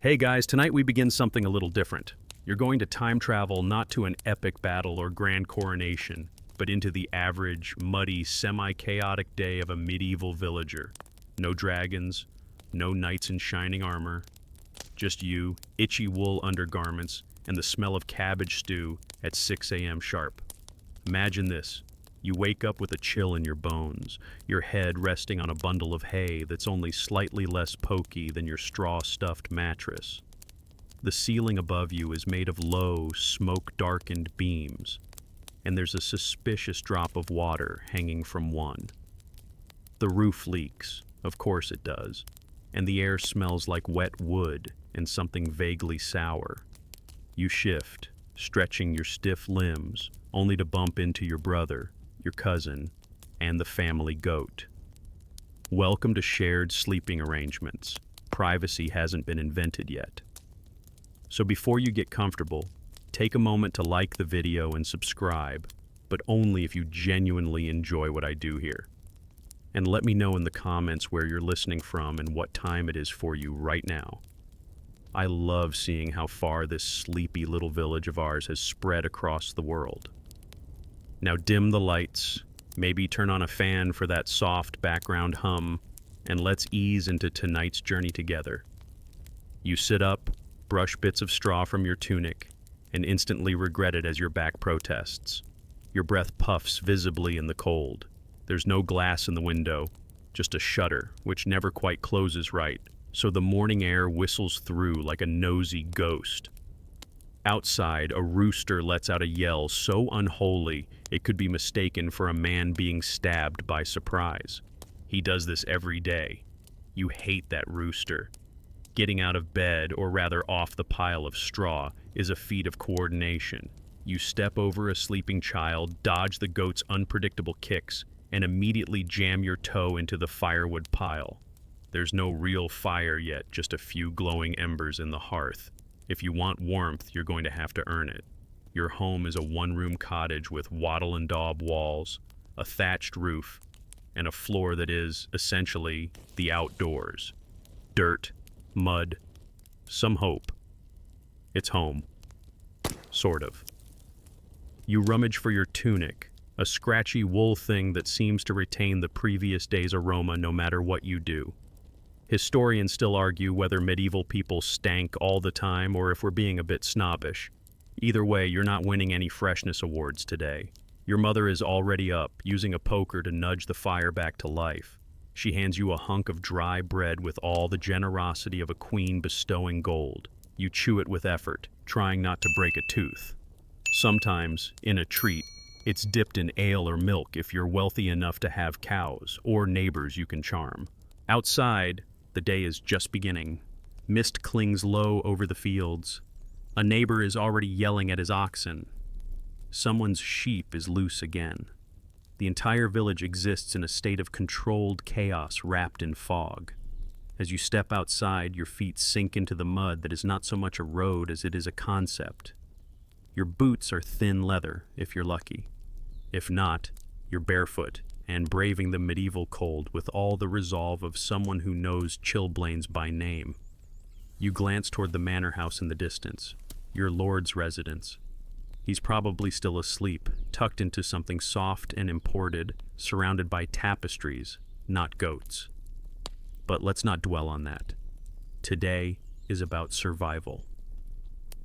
Hey guys, tonight we begin something a little different. You're going to time travel not to an epic battle or grand coronation, but into the average, muddy, semi-chaotic day of a medieval villager. No dragons, no knights in shining armor, just you, itchy wool undergarments, and the smell of cabbage stew at 6 a.m. sharp. Imagine this. You wake up with a chill in your bones, your head resting on a bundle of hay that's only slightly less pokey than your straw-stuffed mattress. The ceiling above you is made of low, smoke-darkened beams, and there's a suspicious drop of water hanging from one. The roof leaks, of course it does, and the air smells like wet wood and something vaguely sour. You shift, stretching your stiff limbs, only to bump into your brother, your cousin, and the family goat. Welcome to shared sleeping arrangements. Privacy hasn't been invented yet. So before you get comfortable, take a moment to like the video and subscribe, but only if you genuinely enjoy what I do here. And let me know in the comments where you're listening from and what time it is for you right now. I love seeing how far this sleepy little village of ours has spread across the world. Now dim the lights, maybe turn on a fan for that soft background hum, and let's ease into tonight's journey together. You sit up, brush bits of straw from your tunic, and instantly regret it as your back protests. Your breath puffs visibly in the cold. There's no glass in the window, just a shutter, which never quite closes right, so the morning air whistles through like a nosy ghost. Outside, a rooster lets out a yell so unholy it could be mistaken for a man being stabbed by surprise. He does this every day. You hate that rooster. Getting out of bed, or rather off the pile of straw, is a feat of coordination. You step over a sleeping child, dodge the goat's unpredictable kicks, and immediately jam your toe into the firewood pile. There's no real fire yet, just a few glowing embers in the hearth. If you want warmth, you're going to have to earn it. Your home is a one-room cottage with wattle and daub walls, a thatched roof, and a floor that is, essentially, the outdoors. Dirt, mud, some hope. It's home. Sort of. You rummage for your tunic, a scratchy wool thing that seems to retain the previous day's aroma no matter what you do. Historians still argue whether medieval people stank all the time or if we're being a bit snobbish. Either way, you're not winning any freshness awards today. Your mother is already up, using a poker to nudge the fire back to life. She hands you a hunk of dry bread with all the generosity of a queen bestowing gold. You chew it with effort, trying not to break a tooth. Sometimes, in a treat, it's dipped in ale or milk if you're wealthy enough to have cows or neighbors you can charm. Outside, the day is just beginning. Mist clings low over the fields. A neighbor is already yelling at his oxen. Someone's sheep is loose again. The entire village exists in a state of controlled chaos wrapped in fog. As you step outside, your feet sink into the mud that is not so much a road as it is a concept. Your boots are thin leather, if you're lucky. If not, you're barefoot and braving the medieval cold with all the resolve of someone who knows chilblains by name. You glance toward the manor house in the distance, your lord's residence. He's probably still asleep, tucked into something soft and imported, surrounded by tapestries, not goats. But let's not dwell on that. Today is about survival.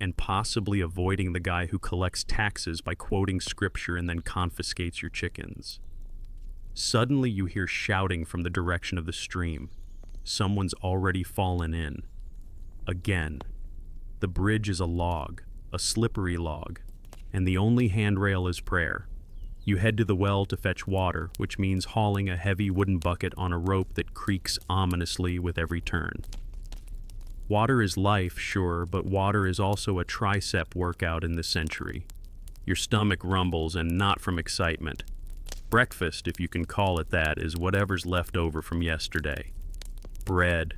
And possibly avoiding the guy who collects taxes by quoting scripture and then confiscates your chickens. Suddenly you hear shouting from the direction of the stream. Someone's already fallen in. Again. The bridge is a log, a slippery log, and the only handrail is prayer. You head to the well to fetch water, which means hauling a heavy wooden bucket on a rope that creaks ominously with every turn. Water is life, sure, but water is also a tricep workout in this century. Your stomach rumbles, and not from excitement. Breakfast, if you can call it that, is whatever's left over from yesterday. Bread,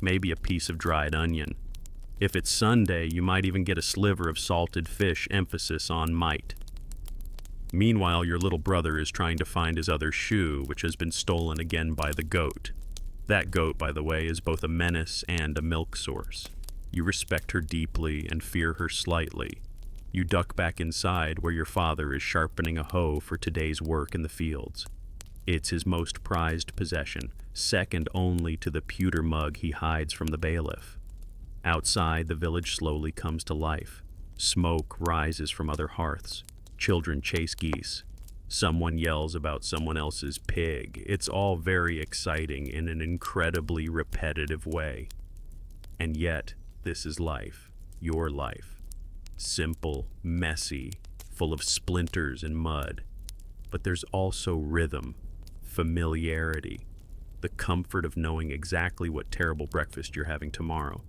maybe a piece of dried onion. If it's Sunday, you might even get a sliver of salted fish, emphasis on might. Meanwhile, your little brother is trying to find his other shoe, which has been stolen again by the goat. That goat, by the way, is both a menace and a milk source. You respect her deeply and fear her slightly. You duck back inside where your father is sharpening a hoe for today's work in the fields. It's his most prized possession, second only to the pewter mug he hides from the bailiff. Outside, the village slowly comes to life. Smoke rises from other hearths. Children chase geese. Someone yells about someone else's pig. It's all very exciting in an incredibly repetitive way. And yet, this is life, your life. Simple, messy, full of splinters and mud. But there's also rhythm, familiarity, the comfort of knowing exactly what terrible breakfast you're having tomorrow.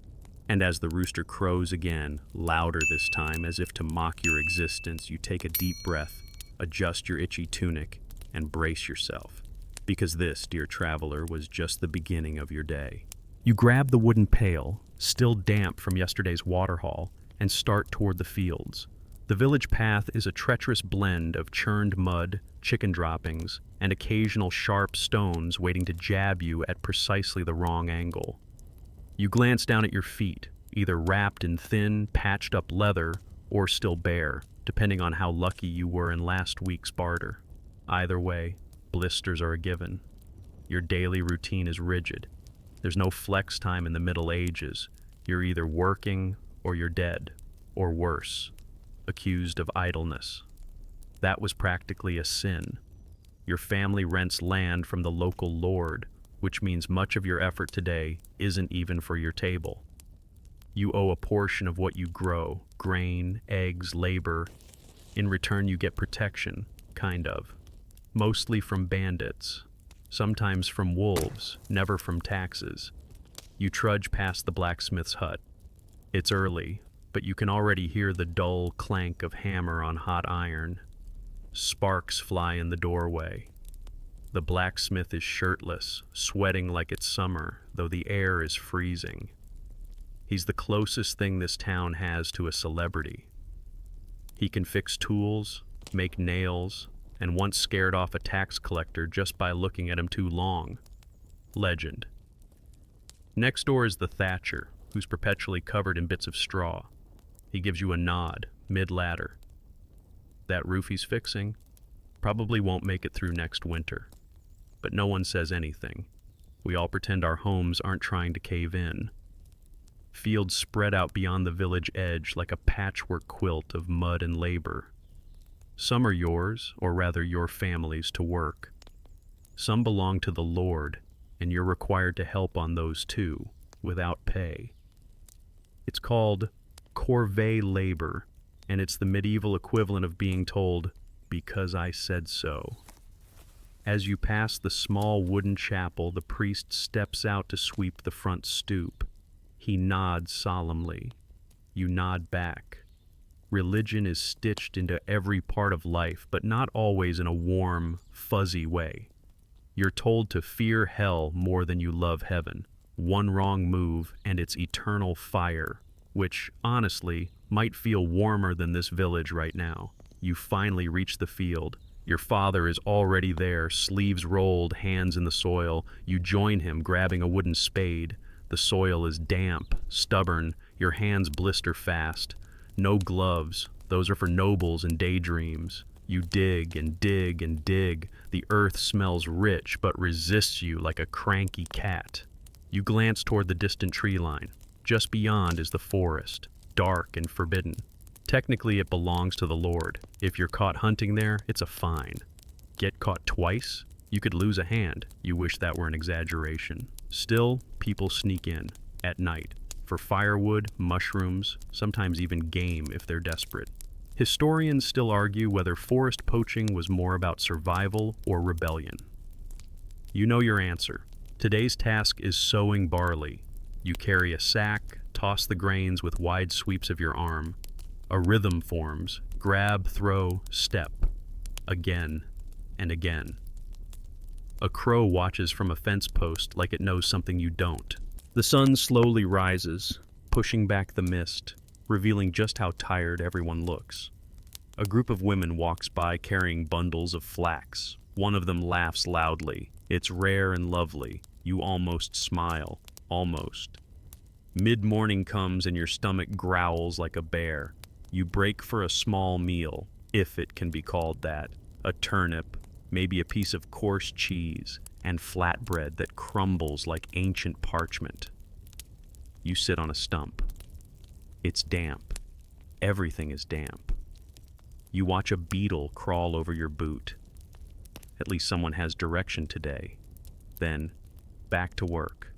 And as the rooster crows again, louder this time, as if to mock your existence, you take a deep breath, adjust your itchy tunic, and brace yourself. Because this, dear traveler, was just the beginning of your day. You grab the wooden pail, still damp from yesterday's water haul, and start toward the fields. The village path is a treacherous blend of churned mud, chicken droppings, and occasional sharp stones waiting to jab you at precisely the wrong angle. You glance down at your feet, either wrapped in thin, patched-up leather or still bare, depending on how lucky you were in last week's barter. Either way, blisters are a given. Your daily routine is rigid. There's no flex time in the Middle Ages. You're either working or you're dead, or worse, accused of idleness. That was practically a sin. Your family rents land from the local lord, which means much of your effort today isn't even for your table. You owe a portion of what you grow, grain, eggs, labor. In return, you get protection, kind of. Mostly from bandits, sometimes from wolves, never from taxes. You trudge past the blacksmith's hut. It's early, but you can already hear the dull clank of hammer on hot iron. Sparks fly in the doorway. The blacksmith is shirtless, sweating like it's summer, though the air is freezing. He's the closest thing this town has to a celebrity. He can fix tools, make nails, and once scared off a tax collector just by looking at him too long. Legend. Next door is the thatcher, who's perpetually covered in bits of straw. He gives you a nod, mid-ladder. That roof he's fixing probably won't make it through next winter. But no one says anything. We all pretend our homes aren't trying to cave in. Fields spread out beyond the village edge like a patchwork quilt of mud and labor. Some are yours, or rather your family's, to work. Some belong to the Lord, and you're required to help on those too, without pay. It's called corvée labor, and it's the medieval equivalent of being told, "because I said so." As you pass the small wooden chapel, the priest steps out to sweep the front stoop. He nods solemnly. You nod back. Religion is stitched into every part of life, but not always in a warm, fuzzy way. You're told to fear hell more than you love heaven. One wrong move, and it's eternal fire, which, honestly, might feel warmer than this village right now. You finally reach the field. Your father is already there, sleeves rolled, hands in the soil. You join him, grabbing a wooden spade. The soil is damp, stubborn. Your hands blister fast. No gloves. Those are for nobles and daydreams. You dig and dig and dig. The earth smells rich, but resists you like a cranky cat. You glance toward the distant tree line. Just beyond is the forest, dark and forbidden. Technically, it belongs to the Lord. If you're caught hunting there, it's a fine. Get caught twice? You could lose a hand. You wish that were an exaggeration. Still, people sneak in, at night, for firewood, mushrooms, sometimes even game if they're desperate. Historians still argue whether forest poaching was more about survival or rebellion. You know your answer. Today's task is sowing barley. You carry a sack, toss the grains with wide sweeps of your arm. A rhythm forms, grab, throw, step, again and again. A crow watches from a fence post like it knows something you don't. The sun slowly rises, pushing back the mist, revealing just how tired everyone looks. A group of women walks by carrying bundles of flax. One of them laughs loudly. It's rare and lovely. You almost smile. Almost. Mid-morning comes and your stomach growls like a bear. You break for a small meal, if it can be called that. A turnip, maybe a piece of coarse cheese, and flatbread that crumbles like ancient parchment. You sit on a stump. It's damp. Everything is damp. You watch a beetle crawl over your boot. At least someone has direction today. Then, back to work.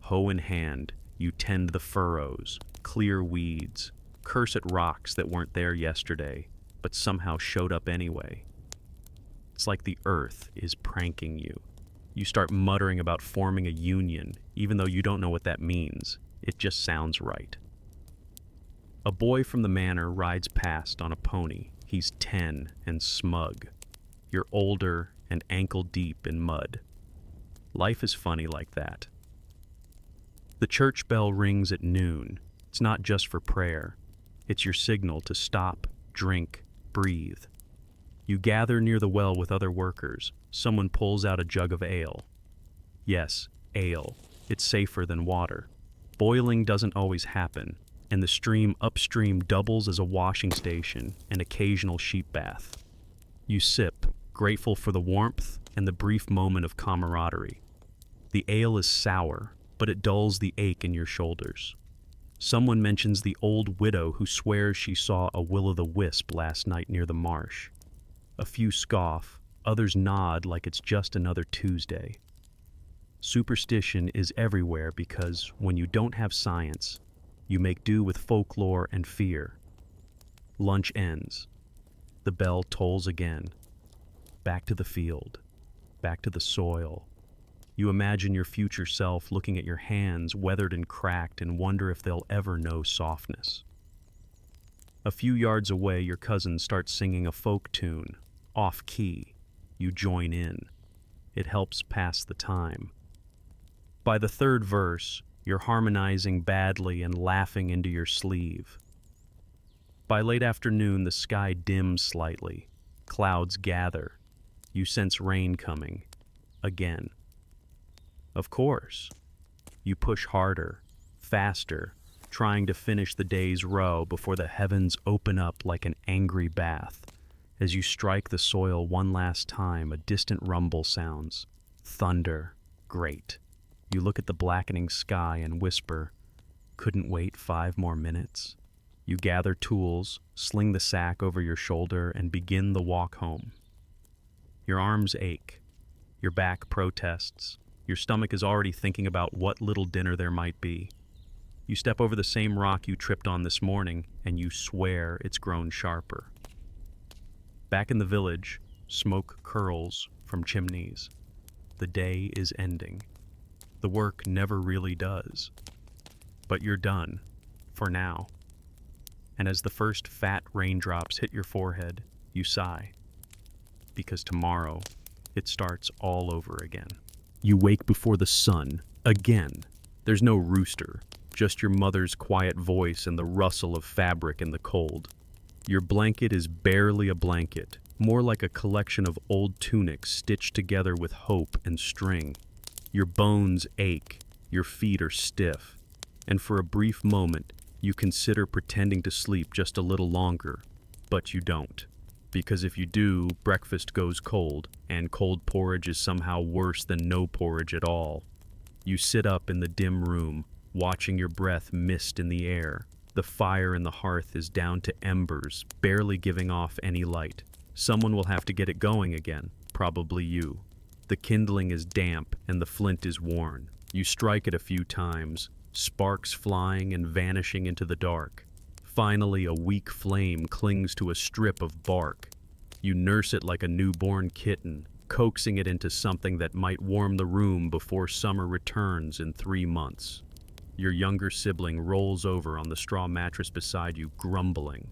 Hoe in hand, you tend the furrows, clear weeds, curse at rocks that weren't there yesterday, but somehow showed up anyway. It's like the earth is pranking you. You start muttering about forming a union, even though you don't know what that means. It just sounds right. A boy from the manor rides past on a pony. He's 10 and smug. You're older and ankle-deep in mud. Life is funny like that. The church bell rings at noon. It's not just for prayer. It's your signal to stop, drink, breathe. You gather near the well with other workers. Someone pulls out a jug of ale. Yes, ale. It's safer than water. Boiling doesn't always happen, and the stream upstream doubles as a washing station and occasional sheep bath. You sip, grateful for the warmth and the brief moment of camaraderie. The ale is sour, but it dulls the ache in your shoulders. Someone mentions the old widow who swears she saw a will-o'-the-wisp last night near the marsh. A few scoff, others nod like it's just another Tuesday. Superstition is everywhere because when you don't have science, you make do with folklore and fear. Lunch ends. The bell tolls again. Back to the field. Back to the soil. You imagine your future self looking at your hands, weathered and cracked, and wonder if they'll ever know softness. A few yards away, your cousin starts singing a folk tune, off-key. You join in. It helps pass the time. By the third verse, you're harmonizing badly and laughing into your sleeve. By late afternoon, the sky dims slightly. Clouds gather. You sense rain coming. Again. Of course. You push harder, faster, trying to finish the day's row before the heavens open up like an angry bath. As you strike the soil one last time, a distant rumble sounds. Thunder. Great. You look at the blackening sky and whisper, "Couldn't wait 5 more minutes." You gather tools, sling the sack over your shoulder, and begin the walk home. Your arms ache. Your back protests. Your stomach is already thinking about what little dinner there might be. You step over the same rock you tripped on this morning, and you swear it's grown sharper. Back in the village, smoke curls from chimneys. The day is ending. The work never really does. But you're done, for now. And as the first fat raindrops hit your forehead, you sigh. Because tomorrow, it starts all over again. You wake before the sun, again. There's no rooster, just your mother's quiet voice and the rustle of fabric in the cold. Your blanket is barely a blanket, more like a collection of old tunics stitched together with hope and string. Your bones ache, your feet are stiff, and for a brief moment, you consider pretending to sleep just a little longer, but you don't. Because if you do, breakfast goes cold, and cold porridge is somehow worse than no porridge at all. You sit up in the dim room, watching your breath mist in the air. The fire in the hearth is down to embers, barely giving off any light. Someone will have to get it going again, probably you. The kindling is damp, and the flint is worn. You strike it a few times, sparks flying and vanishing into the dark. Finally, a weak flame clings to a strip of bark. You nurse it like a newborn kitten, coaxing it into something that might warm the room before summer returns in 3 months. Your younger sibling rolls over on the straw mattress beside you, grumbling.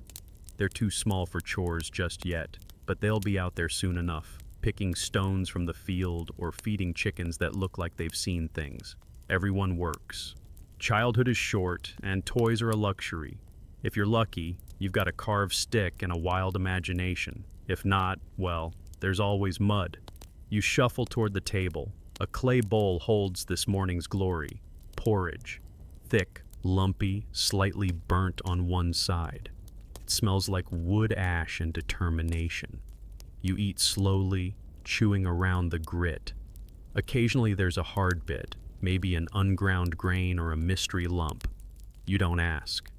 They're too small for chores just yet, but they'll be out there soon enough, picking stones from the field or feeding chickens that look like they've seen things. Everyone works. Childhood is short, and toys are a luxury. If you're lucky, you've got a carved stick and a wild imagination. If not, well, there's always mud. You shuffle toward the table. A clay bowl holds this morning's glory. Porridge. Thick, lumpy, slightly burnt on one side. It smells like wood ash and determination. You eat slowly, chewing around the grit. Occasionally there's a hard bit, maybe an unground grain or a mystery lump. You don't ask.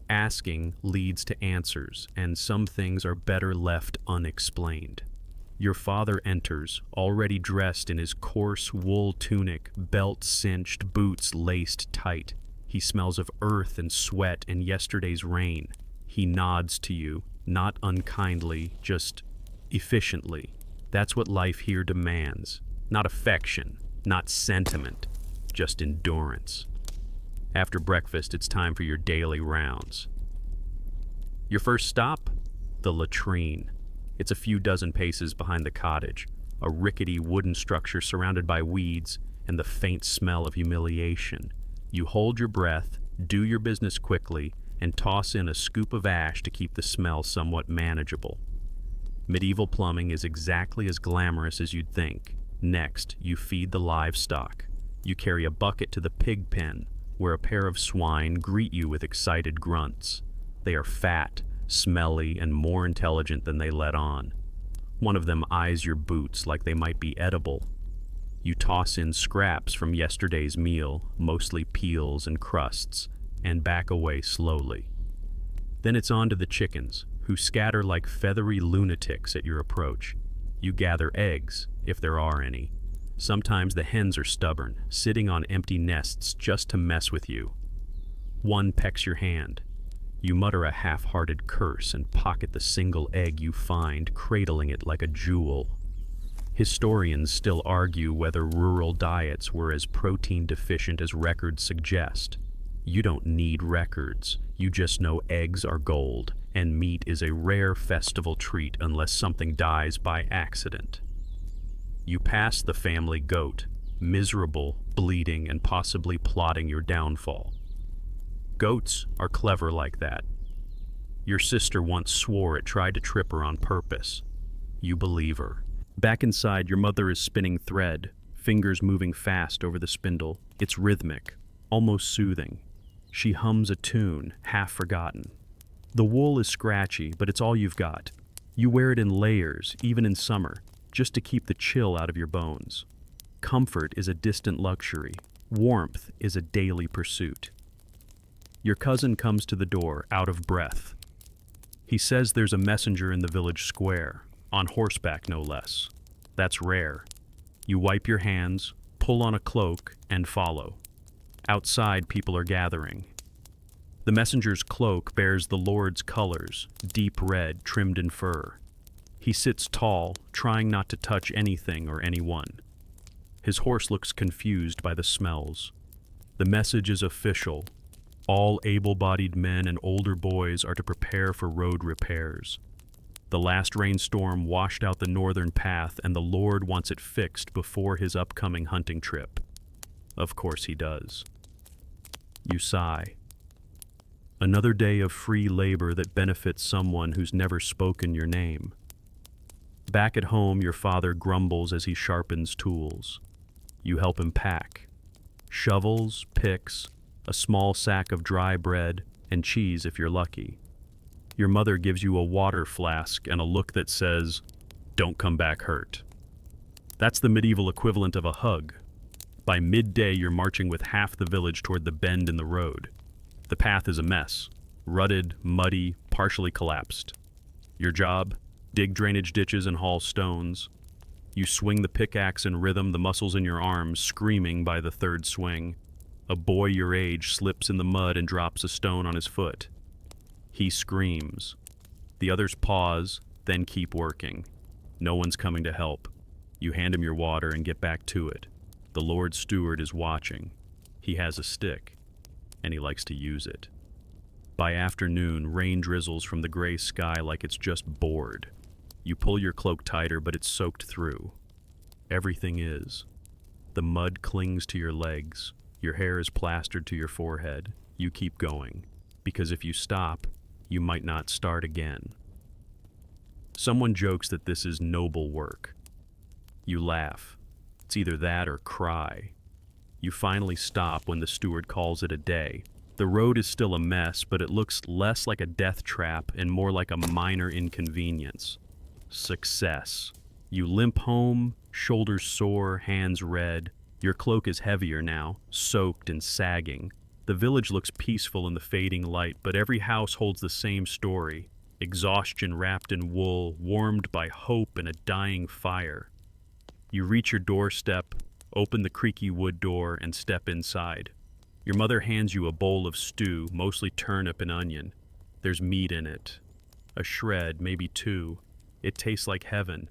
Asking leads to answers, and some things are better left unexplained. Your father enters, already dressed in his coarse wool tunic, belt cinched, boots laced tight. He smells of earth and sweat and yesterday's rain. He nods to you, not unkindly, just efficiently. That's what life here demands. Not affection, not sentiment, just endurance. After breakfast, it's time for your daily rounds. Your first stop? The latrine. It's a few dozen paces behind the cottage, a rickety wooden structure surrounded by weeds and the faint smell of humiliation. You hold your breath, do your business quickly, and toss in a scoop of ash to keep the smell somewhat manageable. Medieval plumbing is exactly as glamorous as you'd think. Next, you feed the livestock. You carry a bucket to the pig pen, where a pair of swine greet you with excited grunts. They are fat, smelly, and more intelligent than they let on. One of them eyes your boots like they might be edible. You toss in scraps from yesterday's meal, mostly peels and crusts, and back away slowly. Then it's on to the chickens, who scatter like feathery lunatics at your approach. You gather eggs, if there are any. Sometimes the hens are stubborn, sitting on empty nests just to mess with you. One pecks your hand. You mutter a half-hearted curse and pocket the single egg you find, cradling it like a jewel. Historians still argue whether rural diets were as protein deficient as records suggest. You don't need records. You just know eggs are gold, and meat is a rare festival treat unless something dies by accident. You pass the family goat, miserable, bleeding, and possibly plotting your downfall. Goats are clever like that. Your sister once swore it tried to trip her on purpose. You believe her. Back inside, your mother is spinning thread, fingers moving fast over the spindle. It's rhythmic, almost soothing. She hums a tune, half forgotten. The wool is scratchy, but it's all you've got. You wear it in layers, even in summer, just to keep the chill out of your bones. Comfort is a distant luxury. Warmth is a daily pursuit. Your cousin comes to the door, out of breath. He says there's a messenger in the village square, on horseback no less. That's rare. You wipe your hands, pull on a cloak, and follow. Outside, people are gathering. The messenger's cloak bears the Lord's colors, deep red, trimmed in fur. He sits tall, trying not to touch anything or anyone. His horse looks confused by the smells. The message is official. All able-bodied men and older boys are to prepare for road repairs. The last rainstorm washed out the northern path, and the Lord wants it fixed before his upcoming hunting trip. Of course he does. You sigh. Another day of free labor that benefits someone who's never spoken your name. Back at home, your father grumbles as he sharpens tools. You help him pack. Shovels, picks, a small sack of dry bread, and cheese if you're lucky. Your mother gives you a water flask and a look that says, "Don't come back hurt." That's the medieval equivalent of a hug. By midday, you're marching with half the village toward the bend in the road. The path is a mess, rutted, muddy, partially collapsed. Your job? Dig drainage ditches and haul stones. You swing the pickaxe in rhythm, the muscles in your arms screaming by the third swing. A boy your age slips in the mud and drops a stone on his foot. He screams. The others pause, then keep working. No one's coming to help. You hand him your water and get back to it. The Lord Steward is watching. He has a stick, and he likes to use it. By afternoon, rain drizzles from the gray sky like it's just bored. You pull your cloak tighter, but it's soaked through. Everything is. The mud clings to your legs. Your hair is plastered to your forehead. You keep going, because if you stop, you might not start again. Someone jokes that this is noble work. You laugh. It's either that or cry. You finally stop when the steward calls it a day. The road is still a mess, but it looks less like a death trap and more like a minor inconvenience. Success. You limp home, shoulders sore, hands red. Your cloak is heavier now, soaked and sagging. The village looks peaceful in the fading light, but every house holds the same story. Exhaustion wrapped in wool, warmed by hope and a dying fire. You reach your doorstep, open the creaky wood door, and step inside. Your mother hands you a bowl of stew, mostly turnip and onion. There's meat in it. A shred, maybe two. It tastes like heaven.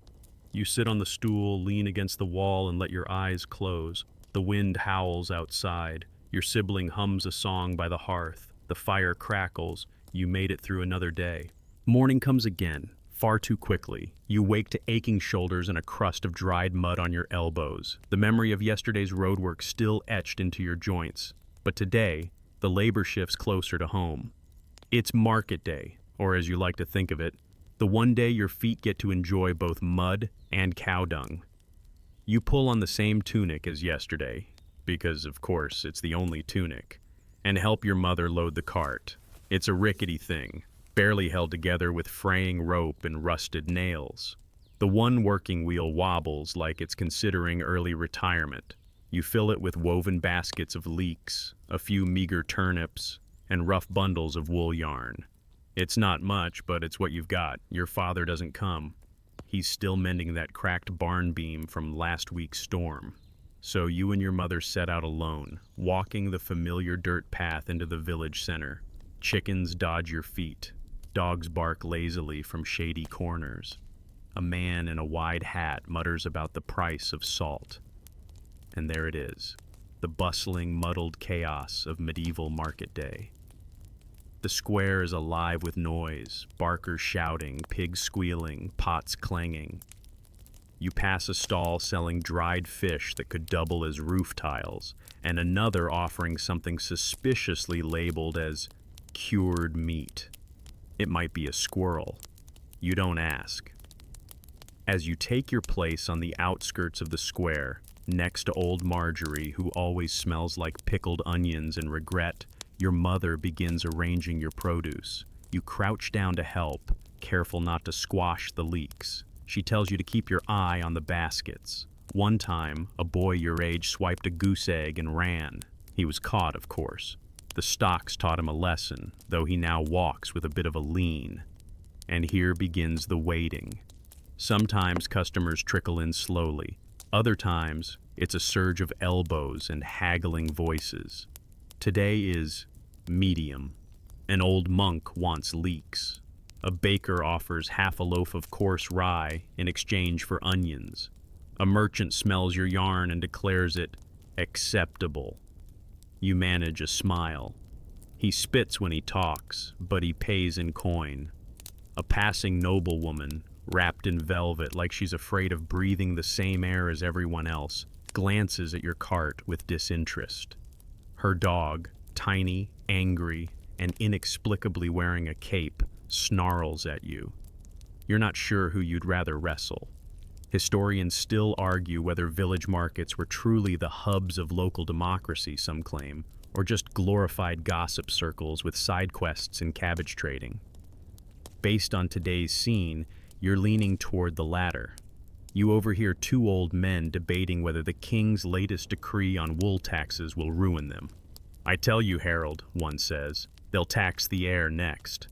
You sit on the stool, lean against the wall, and let your eyes close. The wind howls outside. Your sibling hums a song by the hearth. The fire crackles. You made it through another day. Morning comes again, far too quickly. You wake to aching shoulders and a crust of dried mud on your elbows. The memory of yesterday's roadwork still etched into your joints. But today, the labor shifts closer to home. It's market day, or as you like to think of it, the one day your feet get to enjoy both mud and cow dung. You pull on the same tunic as yesterday, because of course it's the only tunic, and help your mother load the cart. It's a rickety thing, barely held together with fraying rope and rusted nails. The one working wheel wobbles like it's considering early retirement. You fill it with woven baskets of leeks, a few meager turnips, and rough bundles of wool yarn. It's not much, but it's what you've got. Your father doesn't come. He's still mending that cracked barn beam from last week's storm. So you and your mother set out alone, walking the familiar dirt path into the village center. Chickens dodge your feet. Dogs bark lazily from shady corners. A man in a wide hat mutters about the price of salt. And there it is, the bustling, muddled chaos of medieval market day. The square is alive with noise, barkers shouting, pigs squealing, pots clanging. You pass a stall selling dried fish that could double as roof tiles, and another offering something suspiciously labeled as cured meat. It might be a squirrel. You don't ask. As you take your place on the outskirts of the square, next to old Marjorie, who always smells like pickled onions and regret, your mother begins arranging your produce. You crouch down to help, careful not to squash the leeks. She tells you to keep your eye on the baskets. One time, a boy your age swiped a goose egg and ran. He was caught, of course. The stocks taught him a lesson, though he now walks with a bit of a lean. And here begins the waiting. Sometimes customers trickle in slowly. Other times, it's a surge of elbows and haggling voices. Today is medium. An old monk wants leeks. A baker offers half a loaf of coarse rye in exchange for onions. A merchant smells your yarn and declares it acceptable. You manage a smile. He spits when he talks, but he pays in coin. A passing noblewoman, wrapped in velvet like she's afraid of breathing the same air as everyone else, glances at your cart with disinterest. Her dog, tiny, angry, and inexplicably wearing a cape, snarls at you. You're not sure who you'd rather wrestle. Historians still argue whether village markets were truly the hubs of local democracy, some claim, or just glorified gossip circles with side quests and cabbage trading. Based on today's scene, you're leaning toward the latter. You overhear two old men debating whether the king's latest decree on wool taxes will ruin them. "I tell you, Harold," one says, "they'll tax the air next."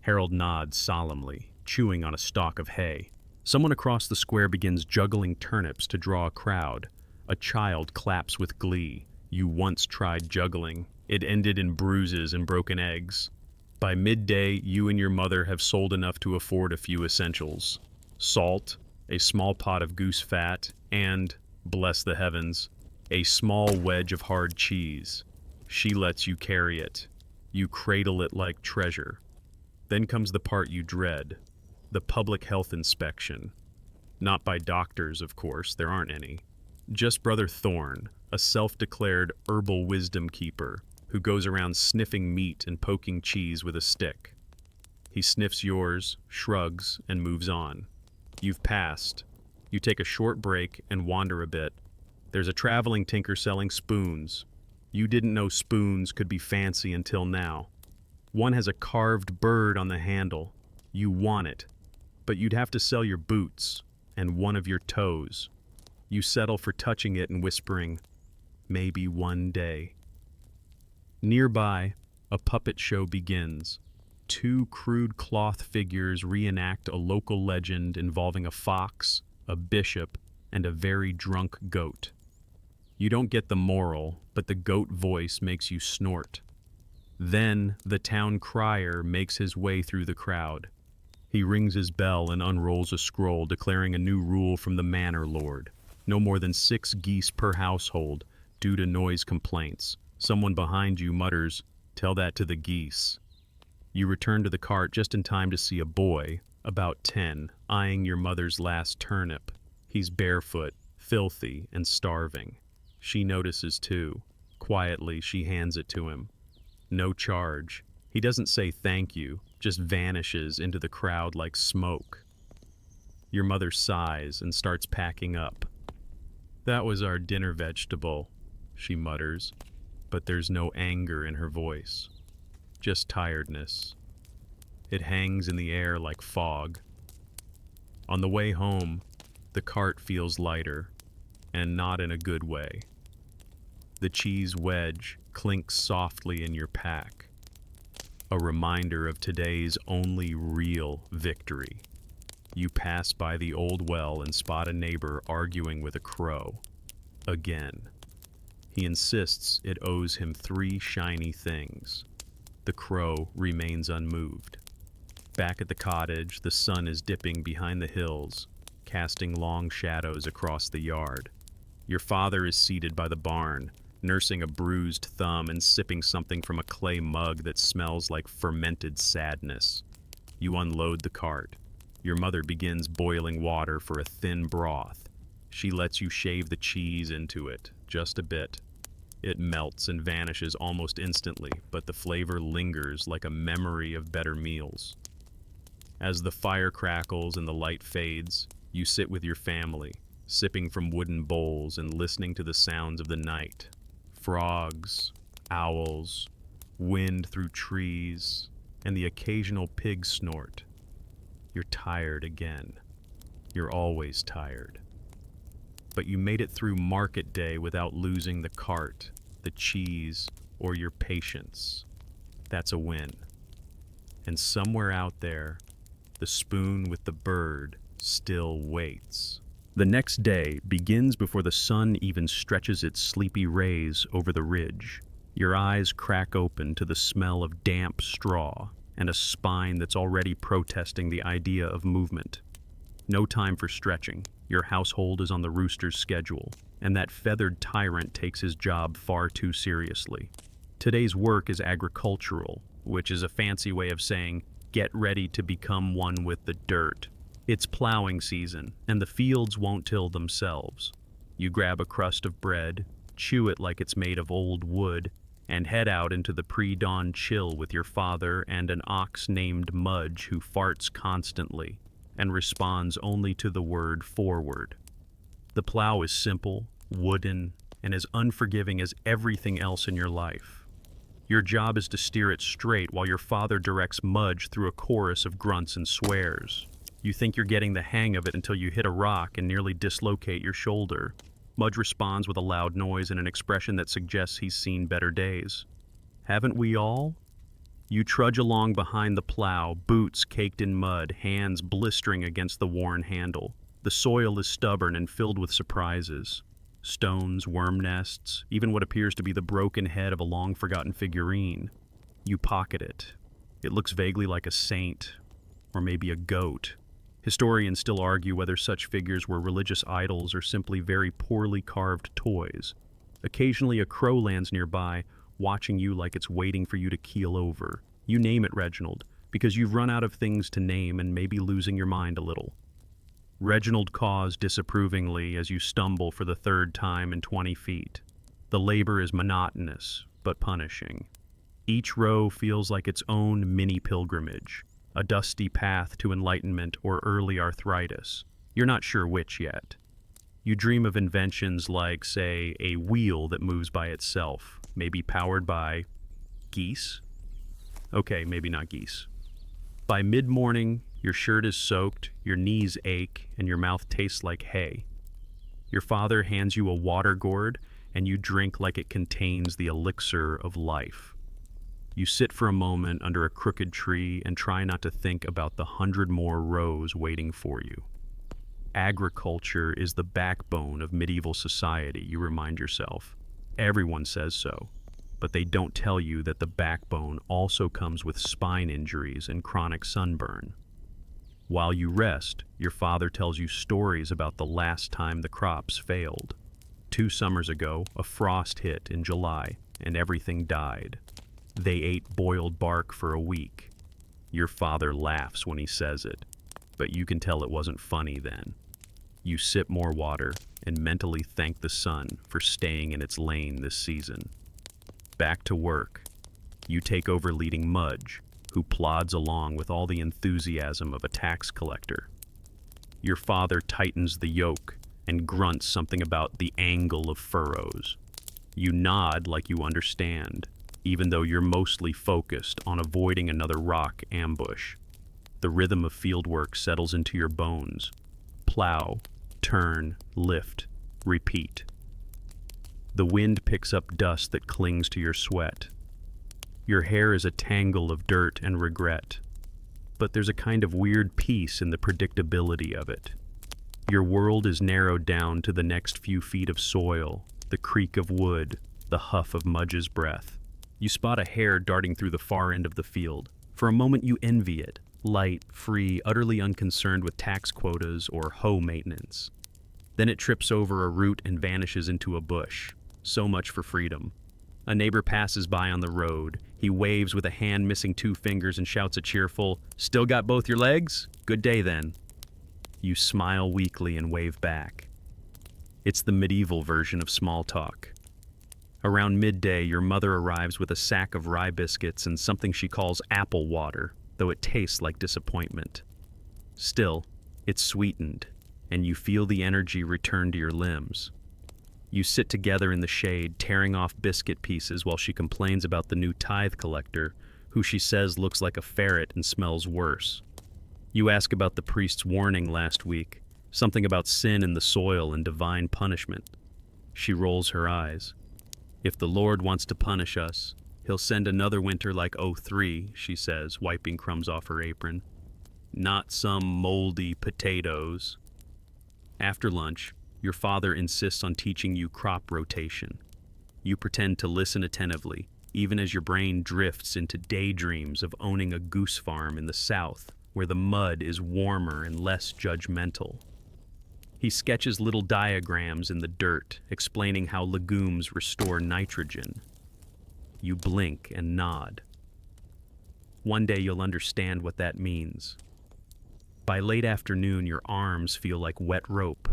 Harold nods solemnly, chewing on a stalk of hay. Someone across the square begins juggling turnips to draw a crowd. A child claps with glee. You once tried juggling. It ended in bruises and broken eggs. By midday, you and your mother have sold enough to afford a few essentials. Salt, a small pot of goose fat, and, bless the heavens, a small wedge of hard cheese. She lets you carry it. You cradle it like treasure. Then comes the part you dread, the public health inspection. Not by doctors, of course, there aren't any. Just Brother Thorne, a self-declared herbal wisdom keeper who goes around sniffing meat and poking cheese with a stick. He sniffs yours, shrugs, and moves on. You've passed. You take a short break and wander a bit. There's a traveling tinker selling spoons. You didn't know spoons could be fancy until now. One has a carved bird on the handle. You want it, but you'd have to sell your boots and one of your toes. You settle for touching it and whispering, maybe one day. Nearby, a puppet show begins. Two crude cloth figures reenact a local legend involving a fox, a bishop, and a very drunk goat. You don't get the moral, but the goat voice makes you snort. Then the town crier makes his way through the crowd. He rings his bell and unrolls a scroll declaring a new rule from the manor lord. No more than 6 geese per household due to noise complaints. Someone behind you mutters, "Tell that to the geese." You return to the cart just in time to see a boy, about 10, eyeing your mother's last turnip. He's barefoot, filthy, and starving. She notices too. Quietly, she hands it to him. No charge. He doesn't say thank you, just vanishes into the crowd like smoke. Your mother sighs and starts packing up. "That was our dinner vegetable," she mutters, but there's no anger in her voice, just tiredness. It hangs in the air like fog. On the way home, the cart feels lighter, and not in a good way. The cheese wedge clinks softly in your pack, a reminder of today's only real victory. You pass by the old well and spot a neighbor arguing with a crow. Again. He insists it owes him 3 shiny things. The crow remains unmoved. Back at the cottage, the sun is dipping behind the hills, casting long shadows across the yard. Your father is seated by the barn, nursing a bruised thumb and sipping something from a clay mug that smells like fermented sadness. You unload the cart. Your mother begins boiling water for a thin broth. She lets you shave the cheese into it, just a bit. It melts and vanishes almost instantly, but the flavor lingers like a memory of better meals. As the fire crackles and the light fades, you sit with your family, sipping from wooden bowls and listening to the sounds of the night. Frogs, owls, wind through trees, and the occasional pig snort. You're tired again. You're always tired. But you made it through market day without losing the cart, the cheese, or your patience. That's a win. And somewhere out there, the spoon with the bird still waits. The next day begins before the sun even stretches its sleepy rays over the ridge. Your eyes crack open to the smell of damp straw and a spine that's already protesting the idea of movement. No time for stretching. Your household is on the rooster's schedule, and that feathered tyrant takes his job far too seriously. Today's work is agricultural, which is a fancy way of saying, get ready to become one with the dirt. It's plowing season, and the fields won't till themselves. You grab a crust of bread, chew it like it's made of old wood, and head out into the pre-dawn chill with your father and an ox named Mudge who farts constantly and responds only to the word forward. The plow is simple, wooden, and as unforgiving as everything else in your life. Your job is to steer it straight while your father directs Mudge through a chorus of grunts and swears. You think you're getting the hang of it until you hit a rock and nearly dislocate your shoulder. Mudge responds with a loud noise and an expression that suggests he's seen better days. Haven't we all? You trudge along behind the plow, boots caked in mud, hands blistering against the worn handle. The soil is stubborn and filled with surprises. Stones, worm nests, even what appears to be the broken head of a long-forgotten figurine. You pocket it. It looks vaguely like a saint, or maybe a goat. Historians still argue whether such figures were religious idols or simply very poorly carved toys. Occasionally a crow lands nearby, watching you like it's waiting for you to keel over. You name it, Reginald, because you've run out of things to name and may be losing your mind a little. Reginald caws disapprovingly as you stumble for the 3rd time in 20 feet. The labor is monotonous, but punishing. Each row feels like its own mini-pilgrimage, a dusty path to enlightenment or early arthritis. You're not sure which yet. You dream of inventions like, say, a wheel that moves by itself, maybe powered by geese? Okay, maybe not geese. By mid-morning, your shirt is soaked, your knees ache, and your mouth tastes like hay. Your father hands you a water gourd, and you drink like it contains the elixir of life. You sit for a moment under a crooked tree and try not to think about the 100 more rows waiting for you. Agriculture is the backbone of medieval society, you remind yourself. Everyone says so, but they don't tell you that the backbone also comes with spine injuries and chronic sunburn. While you rest, your father tells you stories about the last time the crops failed. 2 summers ago, a frost hit in July, and everything died. They ate boiled bark for a week. Your father laughs when he says it, but you can tell it wasn't funny then. You sip more water and mentally thank the sun for staying in its lane this season. Back to work. You take over leading Mudge, who plods along with all the enthusiasm of a tax collector. Your father tightens the yoke and grunts something about the angle of furrows. You nod like you understand, even though you're mostly focused on avoiding another rock ambush. The rhythm of fieldwork settles into your bones. Plow, turn, lift, repeat. The wind picks up dust that clings to your sweat. Your hair is a tangle of dirt and regret, but there's a kind of weird peace in the predictability of it. Your world is narrowed down to the next few feet of soil, the creak of wood, the huff of Mudge's breath. You spot a hare darting through the far end of the field. For a moment you envy it, light, free, utterly unconcerned with tax quotas or hoe maintenance. Then it trips over a root and vanishes into a bush. So much for freedom. A neighbor passes by on the road. He waves with a hand missing 2 fingers and shouts a cheerful, "Still got both your legs? Good day then." You smile weakly and wave back. It's the medieval version of small talk. Around midday, your mother arrives with a sack of rye biscuits and something she calls apple water, though it tastes like disappointment. Still, it's sweetened, and you feel the energy return to your limbs. You sit together in the shade, tearing off biscuit pieces while she complains about the new tithe collector, who she says looks like a ferret and smells worse. You ask about the priest's warning last week, something about sin in the soil and divine punishment. She rolls her eyes. "If the Lord wants to punish us, he'll send another winter like '03, she says, wiping crumbs off her apron. "Not some moldy potatoes." After lunch, your father insists on teaching you crop rotation. You pretend to listen attentively, even as your brain drifts into daydreams of owning a goose farm in the south, where the mud is warmer and less judgmental. He sketches little diagrams in the dirt, explaining how legumes restore nitrogen. You blink and nod. One day you'll understand what that means. By late afternoon, your arms feel like wet rope.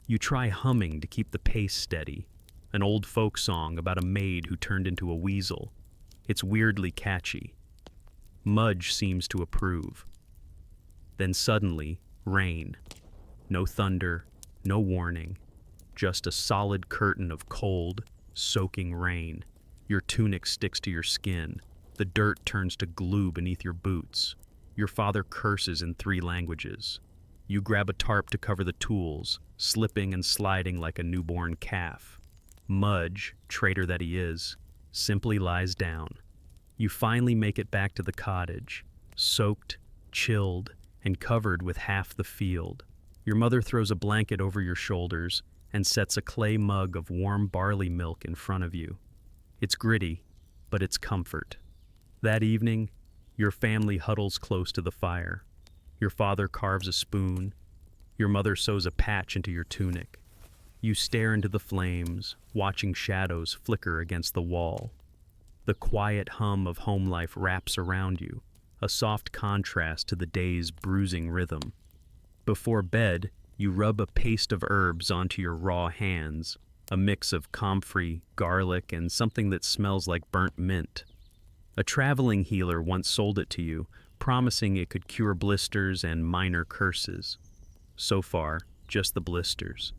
You try humming to keep the pace steady, an old folk song about a maid who turned into a weasel. It's weirdly catchy. Mudge seems to approve. Then suddenly, rain. No thunder, no warning, just a solid curtain of cold, soaking rain. Your tunic sticks to your skin. The dirt turns to glue beneath your boots. Your father curses in 3 languages. You grab a tarp to cover the tools, slipping and sliding like a newborn calf. Mudge, traitor that he is, simply lies down. You finally make it back to the cottage, soaked, chilled, and covered with half the field. Your mother throws a blanket over your shoulders and sets a clay mug of warm barley milk in front of you. It's gritty, but it's comfort. That evening, your family huddles close to the fire. Your father carves a spoon. Your mother sews a patch into your tunic. You stare into the flames, watching shadows flicker against the wall. The quiet hum of home life wraps around you, a soft contrast to the day's bruising rhythm. Before bed, you rub a paste of herbs onto your raw hands, a mix of comfrey, garlic, and something that smells like burnt mint. A traveling healer once sold it to you, promising it could cure blisters and minor curses. So far, just the blisters.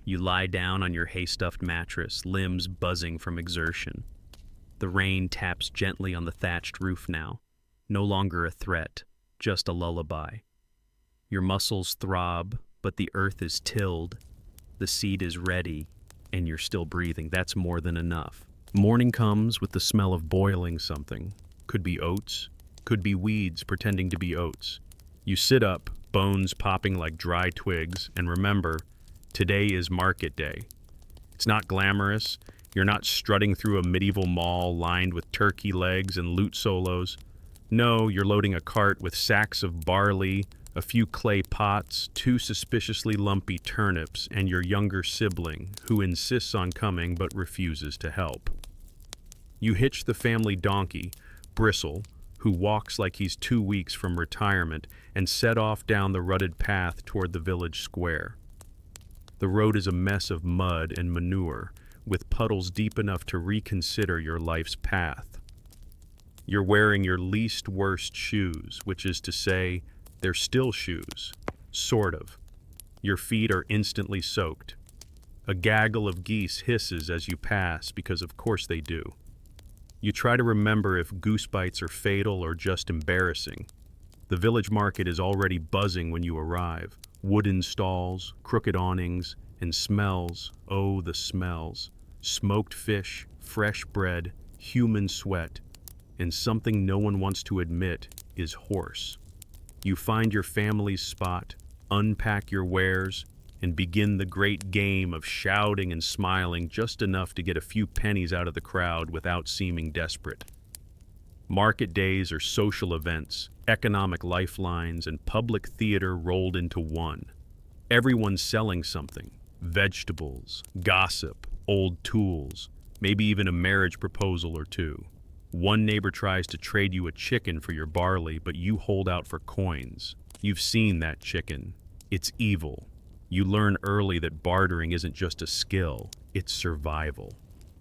You lie down on your hay-stuffed mattress, limbs buzzing from exertion. The rain taps gently on the thatched roof now, no longer a threat, just a lullaby. Your muscles throb, but the earth is tilled, the seed is ready, and you're still breathing. That's more than enough. Morning comes with the smell of boiling something. Could be oats, could be weeds pretending to be oats. You sit up, bones popping like dry twigs, and remember, today is market day. It's not glamorous. You're not strutting through a medieval mall lined with turkey legs and lute solos. No, you're loading a cart with sacks of barley, a few clay pots, 2 suspiciously lumpy turnips, and your younger sibling, who insists on coming but refuses to help. You hitch the family donkey, Bristle, who walks like he's 2 weeks from retirement, and set off down the rutted path toward the village square. The road is a mess of mud and manure, with puddles deep enough to reconsider your life's path. You're wearing your least worst shoes, which is to say, they're still shoes, sort of. Your feet are instantly soaked. A gaggle of geese hisses as you pass, because of course they do. You try to remember if goose bites are fatal or just embarrassing. The village market is already buzzing when you arrive. Wooden stalls, crooked awnings, and smells, oh the smells. Smoked fish, fresh bread, human sweat, and something no one wants to admit is horse. You find your family's spot, unpack your wares, and begin the great game of shouting and smiling just enough to get a few pennies out of the crowd without seeming desperate. Market days are social events, economic lifelines, and public theater rolled into one. Everyone's selling something: vegetables, gossip, old tools, maybe even a marriage proposal or two. One neighbor tries to trade you a chicken for your barley, but you hold out for coins. You've seen that chicken. It's evil. You learn early that bartering isn't just a skill, it's survival.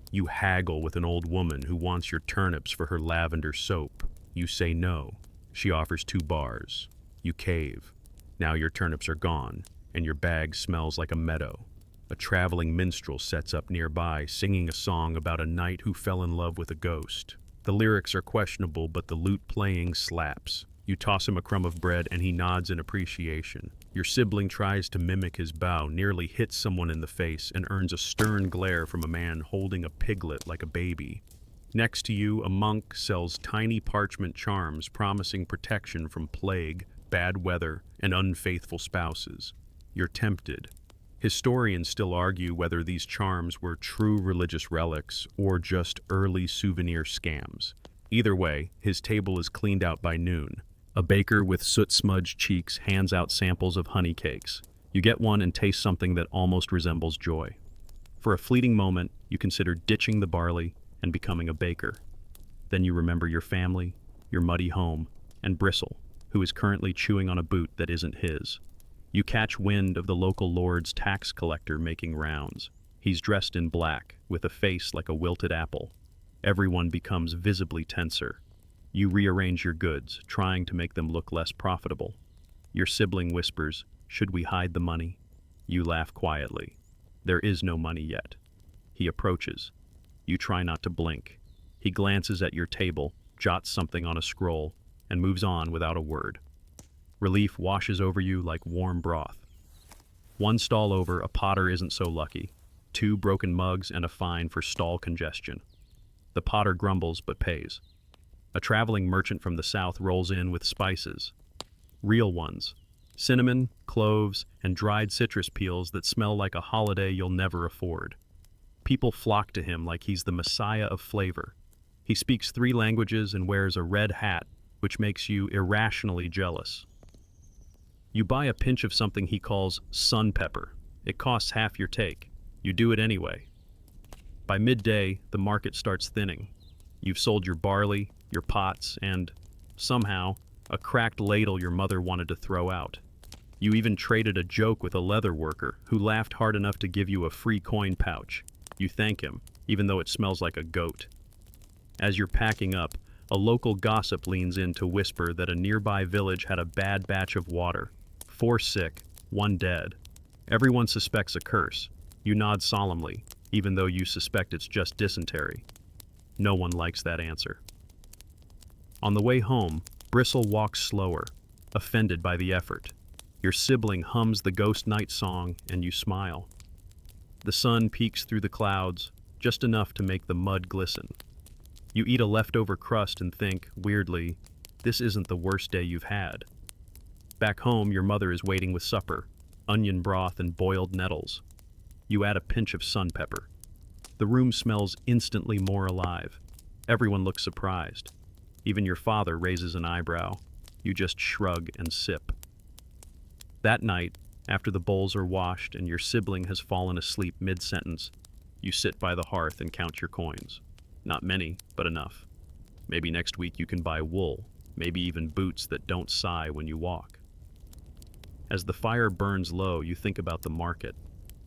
You haggle with an old woman who wants your turnips for her lavender soap. You say no. She offers 2 bars. You cave. Now your turnips are gone, and your bag smells like a meadow. A traveling minstrel sets up nearby, singing a song about a knight who fell in love with a ghost. The lyrics are questionable, but the lute playing slaps. You toss him a crumb of bread, and he nods in appreciation. Your sibling tries to mimic his bow, nearly hits someone in the face, and earns a stern glare from a man holding a piglet like a baby. Next to you, a monk sells tiny parchment charms promising protection from plague, bad weather, and unfaithful spouses. You're tempted. Historians still argue whether these charms were true religious relics or just early souvenir scams. Either way, his table is cleaned out by noon. A baker with soot-smudged cheeks hands out samples of honey cakes. You get one and taste something that almost resembles joy. For a fleeting moment, you consider ditching the barley and becoming a baker. Then you remember your family, your muddy home, and Bristle, who is currently chewing on a boot that isn't his. You catch wind of the local lord's tax collector making rounds. He's dressed in black, with a face like a wilted apple. Everyone becomes visibly tenser. You rearrange your goods, trying to make them look less profitable. Your sibling whispers, "Should we hide the money?" You laugh quietly. There is no money yet. He approaches. You try not to blink. He glances at your table, jots something on a scroll, and moves on without a word. Relief washes over you like warm broth. One stall over, a potter isn't so lucky. 2 broken mugs and a fine for stall congestion. The potter grumbles but pays. A traveling merchant from the south rolls in with spices. Real ones. Cinnamon, cloves, and dried citrus peels that smell like a holiday you'll never afford. People flock to him like he's the messiah of flavor. He speaks 3 languages and wears a red hat, which makes you irrationally jealous. You buy a pinch of something he calls sun pepper. It costs half your take. You do it anyway. By midday, the market starts thinning. You've sold your barley, your pots, and, somehow, a cracked ladle your mother wanted to throw out. You even traded a joke with a leather worker who laughed hard enough to give you a free coin pouch. You thank him, even though it smells like a goat. As you're packing up, a local gossip leans in to whisper that a nearby village had a bad batch of water. 4 sick, 1 dead. Everyone suspects a curse. You nod solemnly, even though you suspect it's just dysentery. No one likes that answer. On the way home, Bristle walks slower, offended by the effort. Your sibling hums the Ghost Night song, and you smile. The sun peeks through the clouds, just enough to make the mud glisten. You eat a leftover crust and think, weirdly, this isn't the worst day you've had. Back home, your mother is waiting with supper, onion broth and boiled nettles. You add a pinch of sun pepper. The room smells instantly more alive. Everyone looks surprised. Even your father raises an eyebrow. You just shrug and sip. That night, after the bowls are washed and your sibling has fallen asleep mid-sentence, you sit by the hearth and count your coins. Not many, but enough. Maybe next week you can buy wool, maybe even boots that don't sigh when you walk. As the fire burns low, you think about the market.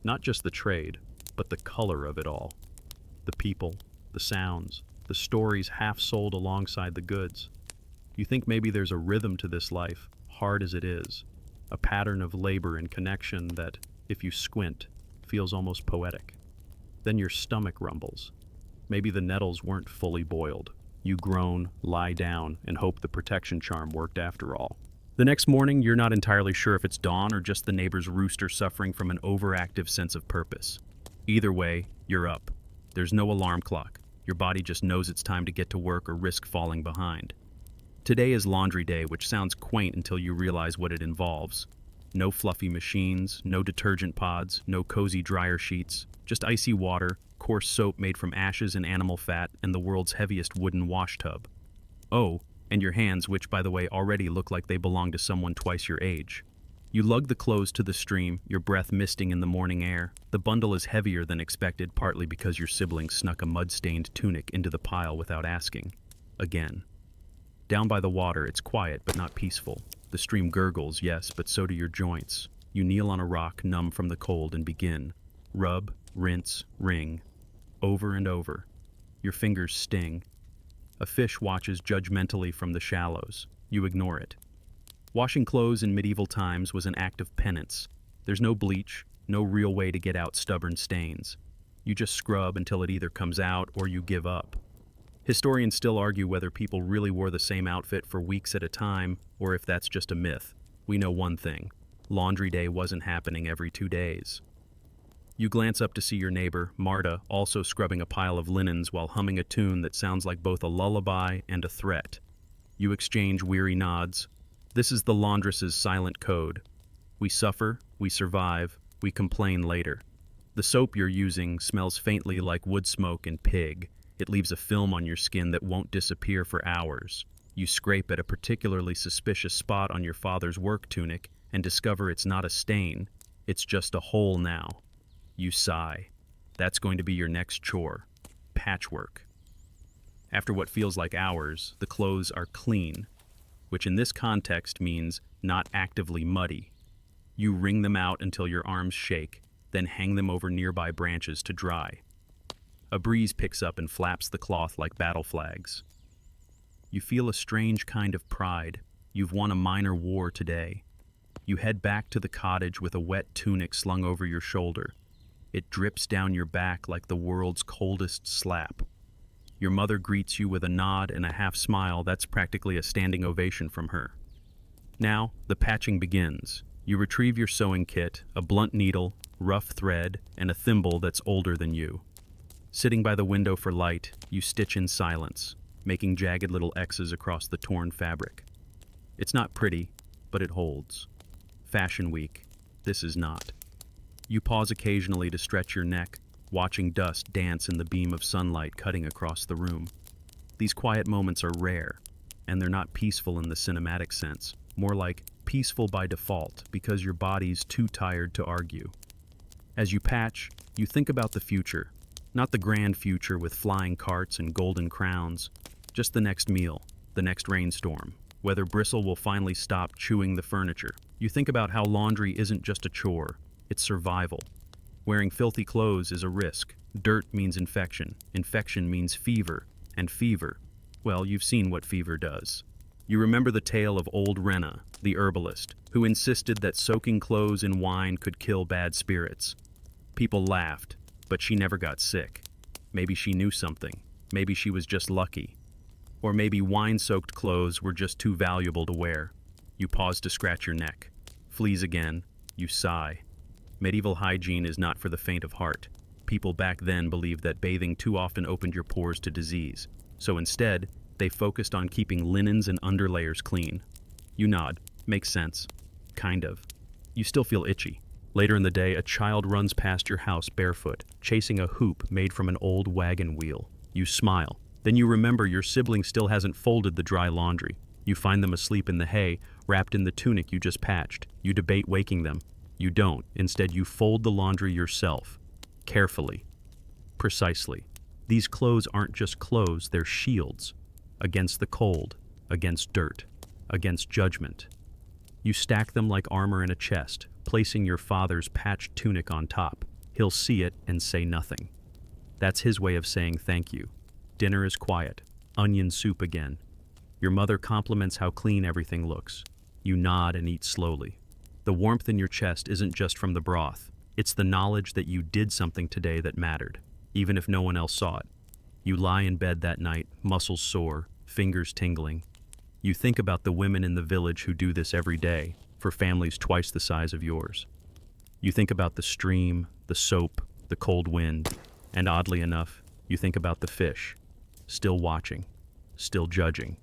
Not just the trade, but the color of it all. The people, the sounds, the stories half sold alongside the goods. You think maybe there's a rhythm to this life, hard as it is, a pattern of labor and connection that, if you squint, feels almost poetic. Then your stomach rumbles. Maybe the nettles weren't fully boiled. You groan, lie down, and hope the protection charm worked after all. The next morning, you're not entirely sure if it's dawn or just the neighbor's rooster suffering from an overactive sense of purpose. Either way, you're up. There's no alarm clock. Your body just knows it's time to get to work or risk falling behind. Today is laundry day, which sounds quaint until you realize what it involves. No fluffy machines, no detergent pods, no cozy dryer sheets, just icy water, coarse soap made from ashes and animal fat, and the world's heaviest wooden wash tub. Oh, and your hands, which by the way already look like they belong to someone twice your age. You lug the clothes to the stream, your breath misting in the morning air. The bundle is heavier than expected, partly because your sibling snuck a mud-stained tunic into the pile without asking. Again. Down by the water, it's quiet but not peaceful. The stream gurgles, yes, but so do your joints. You kneel on a rock, numb from the cold, and begin. Rub, rinse, wring. Over and over. Your fingers sting. A fish watches judgmentally from the shallows. You ignore it. Washing clothes in medieval times was an act of penance. There's no bleach, no real way to get out stubborn stains. You just scrub until it either comes out or you give up. Historians still argue whether people really wore the same outfit for weeks at a time, or if that's just a myth. We know one thing. Laundry day wasn't happening every 2 days. You glance up to see your neighbor, Marta, also scrubbing a pile of linens while humming a tune that sounds like both a lullaby and a threat. You exchange weary nods. This is the laundress's silent code. We suffer, we survive, we complain later. The soap you're using smells faintly like wood smoke and pig. It leaves a film on your skin that won't disappear for hours. You scrape at a particularly suspicious spot on your father's work tunic and discover it's not a stain, it's just a hole now. You sigh. That's going to be your next chore. Patchwork. After what feels like hours, the clothes are clean, which in this context means not actively muddy. You wring them out until your arms shake, then hang them over nearby branches to dry. A breeze picks up and flaps the cloth like battle flags. You feel a strange kind of pride. You've won a minor war today. You head back to the cottage with a wet tunic slung over your shoulder. It drips down your back like the world's coldest slap. Your mother greets you with a nod and a half smile that's practically a standing ovation from her. Now, the patching begins. You retrieve your sewing kit, a blunt needle, rough thread, and a thimble that's older than you. Sitting by the window for light, you stitch in silence, making jagged little X's across the torn fabric. It's not pretty, but it holds. Fashion week. This is not. You pause occasionally to stretch your neck, watching dust dance in the beam of sunlight cutting across the room. These quiet moments are rare, and they're not peaceful in the cinematic sense, more like peaceful by default because your body's too tired to argue. As you patch, you think about the future, not the grand future with flying carts and golden crowns, just the next meal, the next rainstorm, whether Bristle will finally stop chewing the furniture. You think about how laundry isn't just a chore, it's survival. Wearing filthy clothes is a risk. Dirt means infection. Infection means fever. And fever, well, you've seen what fever does. You remember the tale of old Rena, the herbalist, who insisted that soaking clothes in wine could kill bad spirits. People laughed, but she never got sick. Maybe she knew something. Maybe she was just lucky. Or maybe wine-soaked clothes were just too valuable to wear. You pause to scratch your neck. Fleas again. You sigh. Medieval hygiene is not for the faint of heart. People back then believed that bathing too often opened your pores to disease. So instead, they focused on keeping linens and underlayers clean. You nod. Makes sense. Kind of. You still feel itchy. Later in the day, a child runs past your house barefoot, chasing a hoop made from an old wagon wheel. You smile. Then you remember your sibling still hasn't folded the dry laundry. You find them asleep in the hay, wrapped in the tunic you just patched. You debate waking them. You don't. Instead, you fold the laundry yourself. Carefully. Precisely. These clothes aren't just clothes, they're shields. Against the cold, against dirt, against judgment. You stack them like armor in a chest, placing your father's patched tunic on top. He'll see it and say nothing. That's his way of saying thank you. Dinner is quiet. Onion soup again. Your mother compliments how clean everything looks. You nod and eat slowly. The warmth in your chest isn't just from the broth. It's the knowledge that you did something today that mattered, even if no one else saw it. You lie in bed that night, muscles sore, fingers tingling. You think about the women in the village who do this every day, for families twice the size of yours. You think about the stream, the soap, the cold wind, and oddly enough, you think about the fish, still watching, still judging.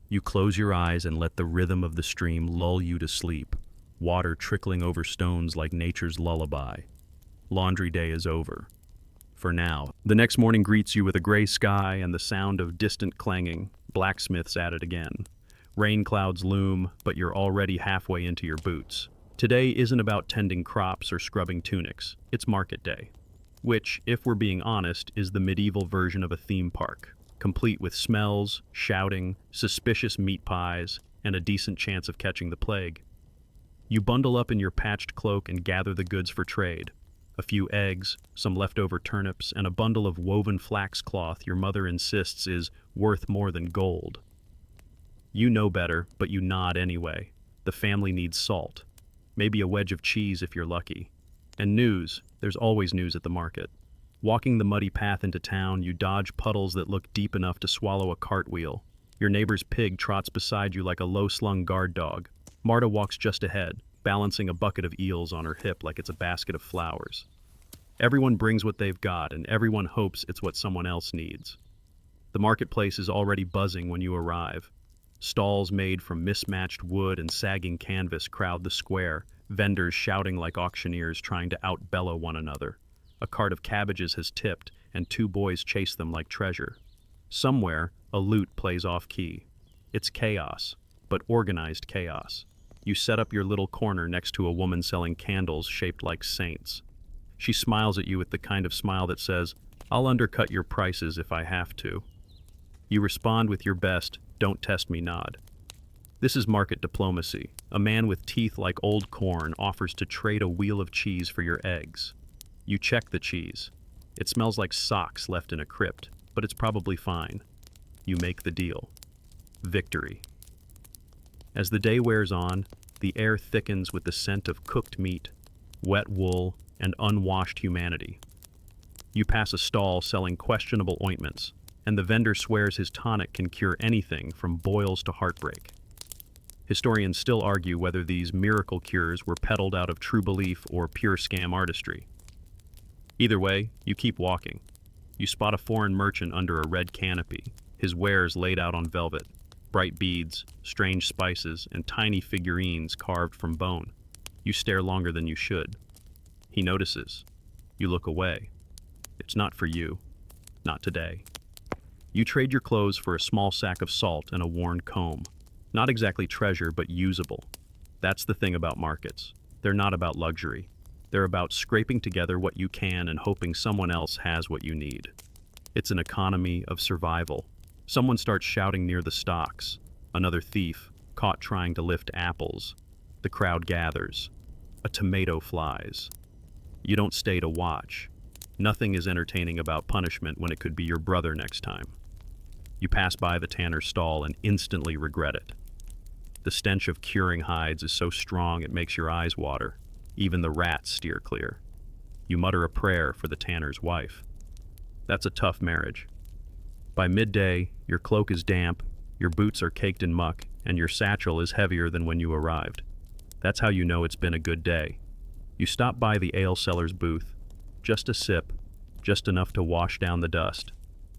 You close your eyes and let the rhythm of the stream lull you to sleep, water trickling over stones like nature's lullaby. Laundry day is over. For now. The next morning greets you with a gray sky and the sound of distant clanging. Blacksmiths at it again. Rain clouds loom, but you're already halfway into your boots. Today isn't about tending crops or scrubbing tunics. It's market day. Which, if we're being honest, is the medieval version of a theme park, complete with smells, shouting, suspicious meat pies, and a decent chance of catching the plague. You bundle up in your patched cloak and gather the goods for trade. A few eggs, some leftover turnips, and a bundle of woven flax cloth your mother insists is worth more than gold. You know better, but you nod anyway. The family needs salt. Maybe a wedge of cheese if you're lucky. And news. There's always news at the market. Walking the muddy path into town, you dodge puddles that look deep enough to swallow a cartwheel. Your neighbor's pig trots beside you like a low-slung guard dog. Marta walks just ahead, balancing a bucket of eels on her hip like it's a basket of flowers. Everyone brings what they've got, and everyone hopes it's what someone else needs. The marketplace is already buzzing when you arrive. Stalls made from mismatched wood and sagging canvas crowd the square, vendors shouting like auctioneers trying to outbellow one another. A cart of cabbages has tipped, and two boys chase them like treasure. Somewhere, a lute plays off-key. It's chaos, but organized chaos. You set up your little corner next to a woman selling candles shaped like saints. She smiles at you with the kind of smile that says, "I'll undercut your prices if I have to." You respond with your best, "Don't test me" nod. This is market diplomacy. A man with teeth like old corn offers to trade a wheel of cheese for your eggs. You check the cheese. It smells like socks left in a crypt, but it's probably fine. You make the deal. Victory. As the day wears on, the air thickens with the scent of cooked meat, wet wool, and unwashed humanity. You pass a stall selling questionable ointments, and the vendor swears his tonic can cure anything from boils to heartbreak. Historians still argue whether these miracle cures were peddled out of true belief or pure scam artistry. Either way, you keep walking. You spot a foreign merchant under a red canopy, his wares laid out on velvet. Bright beads, strange spices, and tiny figurines carved from bone. You stare longer than you should. He notices. You look away. It's not for you. Not today. You trade your clothes for a small sack of salt and a worn comb. Not exactly treasure, but usable. That's the thing about markets. They're not about luxury. They're about scraping together what you can and hoping someone else has what you need. It's an economy of survival. Someone starts shouting near the stocks. Another thief, caught trying to lift apples. The crowd gathers. A tomato flies. You don't stay to watch. Nothing is entertaining about punishment when it could be your brother next time. You pass by the tanner's stall and instantly regret it. The stench of curing hides is so strong it makes your eyes water. Even the rats steer clear. You mutter a prayer for the tanner's wife. That's a tough marriage. By midday, your cloak is damp, your boots are caked in muck, and your satchel is heavier than when you arrived. That's how you know it's been a good day. You stop by the ale seller's booth. Just a sip, just enough to wash down the dust.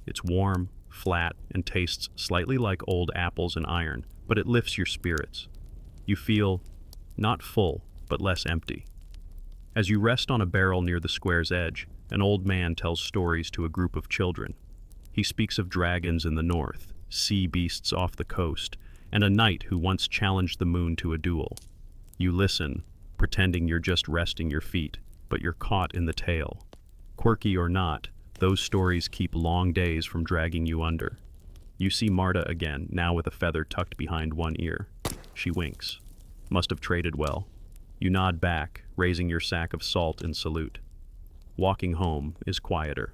It's warm, flat, and tastes slightly like old apples and iron, but it lifts your spirits. You feel, not full, but less empty. As you rest on a barrel near the square's edge, an old man tells stories to a group of children. He speaks of dragons in the north, sea beasts off the coast, and a knight who once challenged the moon to a duel. You listen, pretending you're just resting your feet, but you're caught in the tale. Quirky or not, those stories keep long days from dragging you under. You see Marta again, now with a feather tucked behind one ear. She winks. Must have traded well. You nod back, raising your sack of salt in salute. Walking home is quieter.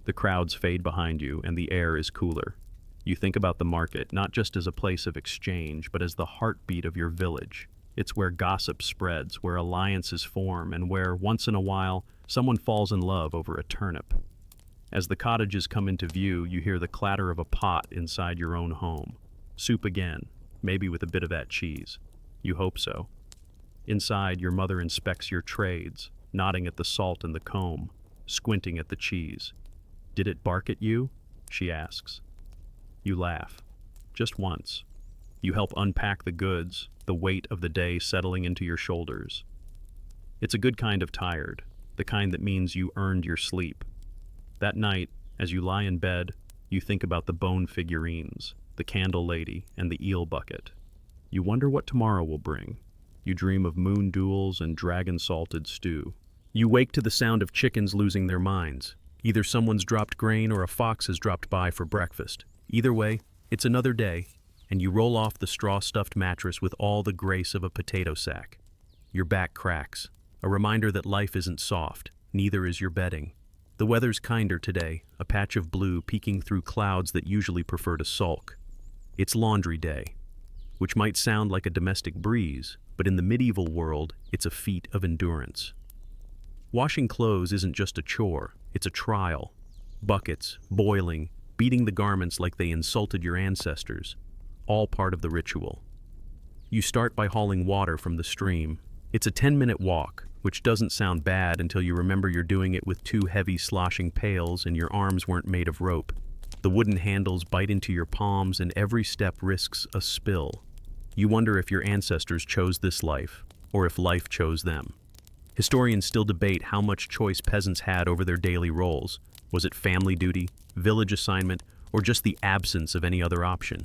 The crowds fade behind you and the air is cooler. You think about the market not just as a place of exchange, but as the heartbeat of your village. It's where gossip spreads, where alliances form, and where, once in a while, someone falls in love over a turnip. As the cottages come into view, you hear the clatter of a pot inside your own home. Soup again, maybe with a bit of that cheese. You hope so. Inside, your mother inspects your trades, nodding at the salt and the comb, squinting at the cheese. "Did it bark at you?" she asks. You laugh. Just once. You help unpack the goods, the weight of the day settling into your shoulders. It's a good kind of tired, the kind that means you earned your sleep. That night, as you lie in bed, you think about the bone figurines, the candle lady, and the eel bucket. You wonder what tomorrow will bring. You dream of moon duels and dragon-salted stew. You wake to the sound of chickens losing their minds. Either someone's dropped grain or a fox has dropped by for breakfast. Either way, it's another day, and you roll off the straw-stuffed mattress with all the grace of a potato sack. Your back cracks, a reminder that life isn't soft, neither is your bedding. The weather's kinder today, a patch of blue peeking through clouds that usually prefer to sulk. It's laundry day, which might sound like a domestic breeze, but in the medieval world, it's a feat of endurance. Washing clothes isn't just a chore, it's a trial. Buckets, boiling, beating the garments like they insulted your ancestors, all part of the ritual. You start by hauling water from the stream. It's a 10-minute walk, which doesn't sound bad until you remember you're doing it with two heavy sloshing pails and your arms weren't made of rope. The wooden handles bite into your palms and every step risks a spill. You wonder if your ancestors chose this life, or if life chose them. Historians still debate how much choice peasants had over their daily roles. Was it family duty, village assignment, or just the absence of any other option?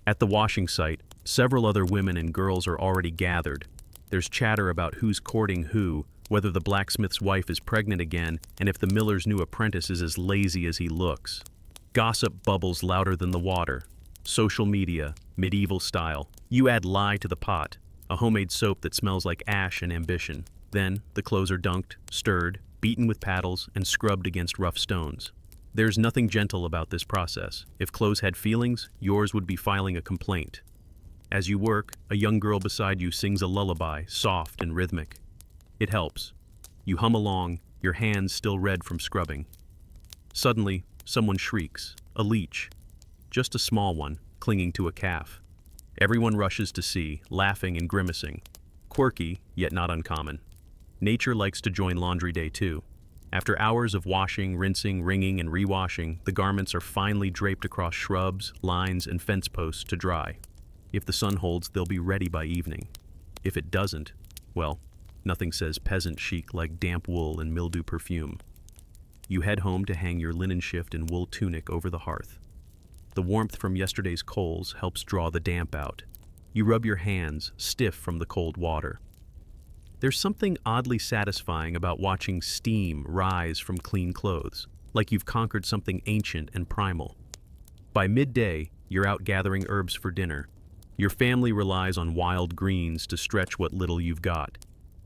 At the washing site, several other women and girls are already gathered. There's chatter about who's courting who, whether the blacksmith's wife is pregnant again, and if the miller's new apprentice is as lazy as he looks. Gossip bubbles louder than the water. Social media, medieval style. You add lye to the pot, a homemade soap that smells like ash and ambition. Then, the clothes are dunked, stirred, beaten with paddles, and scrubbed against rough stones. There's nothing gentle about this process. If clothes had feelings, yours would be filing a complaint. As you work, a young girl beside you sings a lullaby, soft and rhythmic. It helps. You hum along, your hands still red from scrubbing. Suddenly, someone shrieks, a leech. Just a small one, clinging to a calf. Everyone rushes to see, laughing and grimacing. Quirky, yet not uncommon. Nature likes to join laundry day too. After hours of washing, rinsing, wringing, and rewashing, the garments are finally draped across shrubs, lines, and fence posts to dry. If the sun holds, they'll be ready by evening. If it doesn't, well, nothing says peasant chic like damp wool and mildew perfume. You head home to hang your linen shift and wool tunic over the hearth. The warmth from yesterday's coals helps draw the damp out. You rub your hands, stiff from the cold water. There's something oddly satisfying about watching steam rise from clean clothes, like you've conquered something ancient and primal. By midday, you're out gathering herbs for dinner. Your family relies on wild greens to stretch what little you've got.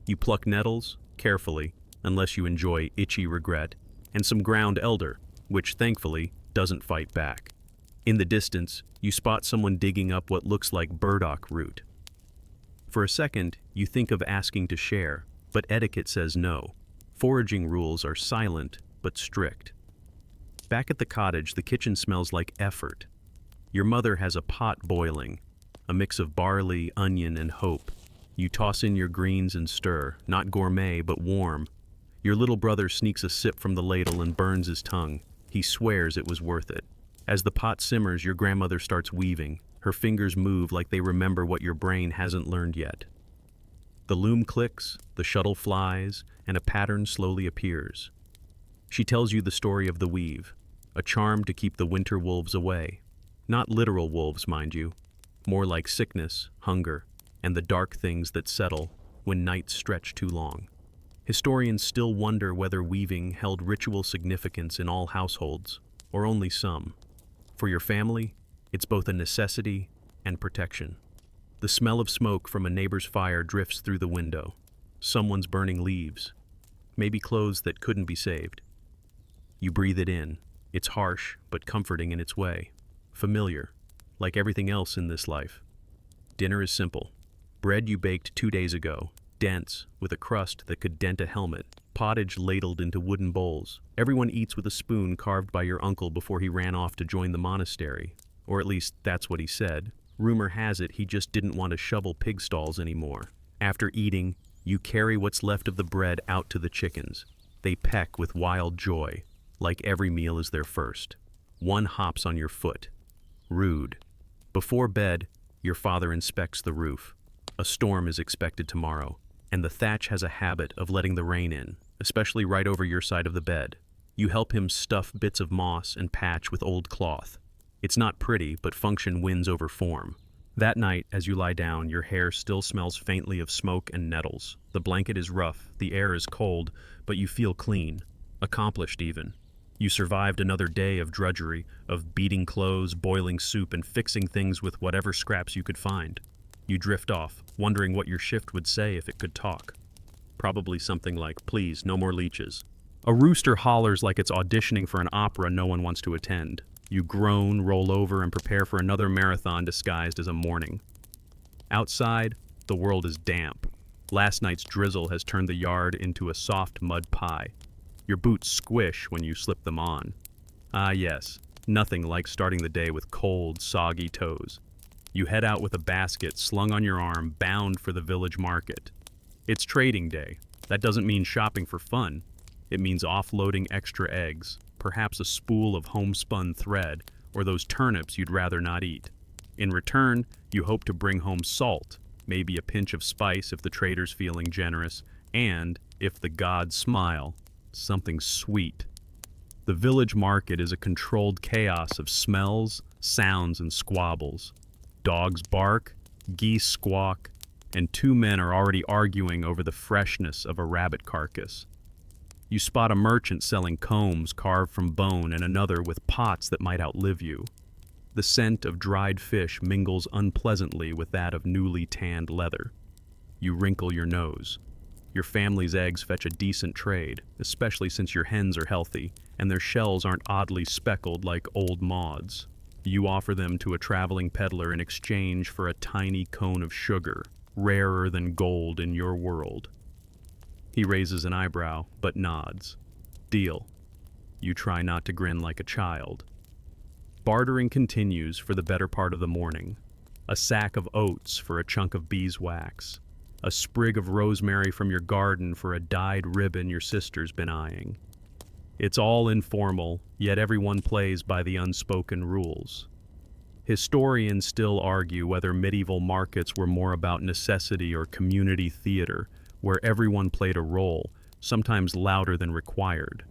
You pluck nettles, carefully, unless you enjoy itchy regret, and some ground elder, which, thankfully, doesn't fight back. In the distance, you spot someone digging up what looks like burdock root. For a second, you think of asking to share, but etiquette says no. Foraging rules are silent but strict. Back at the cottage, the kitchen smells like effort. Your mother has a pot boiling, a mix of barley, onion, and hope. You toss in your greens and stir, not gourmet but warm. Your little brother sneaks a sip from the ladle and burns his tongue. He swears it was worth it. As the pot simmers, your grandmother starts weaving. Her fingers move like they remember what your brain hasn't learned yet. The loom clicks, the shuttle flies, and a pattern slowly appears. She tells you the story of the weave, a charm to keep the winter wolves away. Not literal wolves, mind you, more like sickness, hunger, and the dark things that settle when nights stretch too long. Historians still wonder whether weaving held ritual significance in all households, or only some. For your family, it's both a necessity and protection. The smell of smoke from a neighbor's fire drifts through the window. Someone's burning leaves, maybe clothes that couldn't be saved. You breathe it in. It's harsh, but comforting in its way. Familiar, like everything else in this life. Dinner is simple. Bread you baked 2 days ago, dense, with a crust that could dent a helmet. Pottage ladled into wooden bowls. Everyone eats with a spoon carved by your uncle before he ran off to join the monastery. Or at least that's what he said. Rumor has it he just didn't want to shovel pig stalls anymore. After eating, you carry what's left of the bread out to the chickens. They peck with wild joy, like every meal is their first. One hops on your foot. Rude. Before bed, your father inspects the roof. A storm is expected tomorrow, and the thatch has a habit of letting the rain in, especially right over your side of the bed. You help him stuff bits of moss and patch with old cloth. It's not pretty, but function wins over form. That night, as you lie down, your hair still smells faintly of smoke and nettles. The blanket is rough, the air is cold, but you feel clean, accomplished even. You survived another day of drudgery, of beating clothes, boiling soup, and fixing things with whatever scraps you could find. You drift off, wondering what your shift would say if it could talk. Probably something like, "Please, no more leeches." A rooster hollers like it's auditioning for an opera no one wants to attend. You groan, roll over, and prepare for another marathon disguised as a morning. Outside, the world is damp. Last night's drizzle has turned the yard into a soft mud pie. Your boots squish when you slip them on. Ah yes, nothing like starting the day with cold, soggy toes. You head out with a basket slung on your arm, bound for the village market. It's trading day. That doesn't mean shopping for fun. It means offloading extra eggs, perhaps a spool of homespun thread, or those turnips you'd rather not eat. In return, you hope to bring home salt, maybe a pinch of spice if the trader's feeling generous, and, if the gods smile, something sweet. The village market is a controlled chaos of smells, sounds, and squabbles. Dogs bark, geese squawk, and two men are already arguing over the freshness of a rabbit carcass. You spot a merchant selling combs carved from bone and another with pots that might outlive you. The scent of dried fish mingles unpleasantly with that of newly tanned leather. You wrinkle your nose. Your family's eggs fetch a decent trade, especially since your hens are healthy and their shells aren't oddly speckled like old moths. You offer them to a traveling peddler in exchange for a tiny cone of sugar, rarer than gold in your world. He raises an eyebrow, but nods. Deal. You try not to grin like a child. Bartering continues for the better part of the morning. A sack of oats for a chunk of beeswax. A sprig of rosemary from your garden for a dyed ribbon your sister's been eyeing. It's all informal, yet everyone plays by the unspoken rules. Historians still argue whether medieval markets were more about necessity or community theater, where everyone played a role, sometimes louder than required.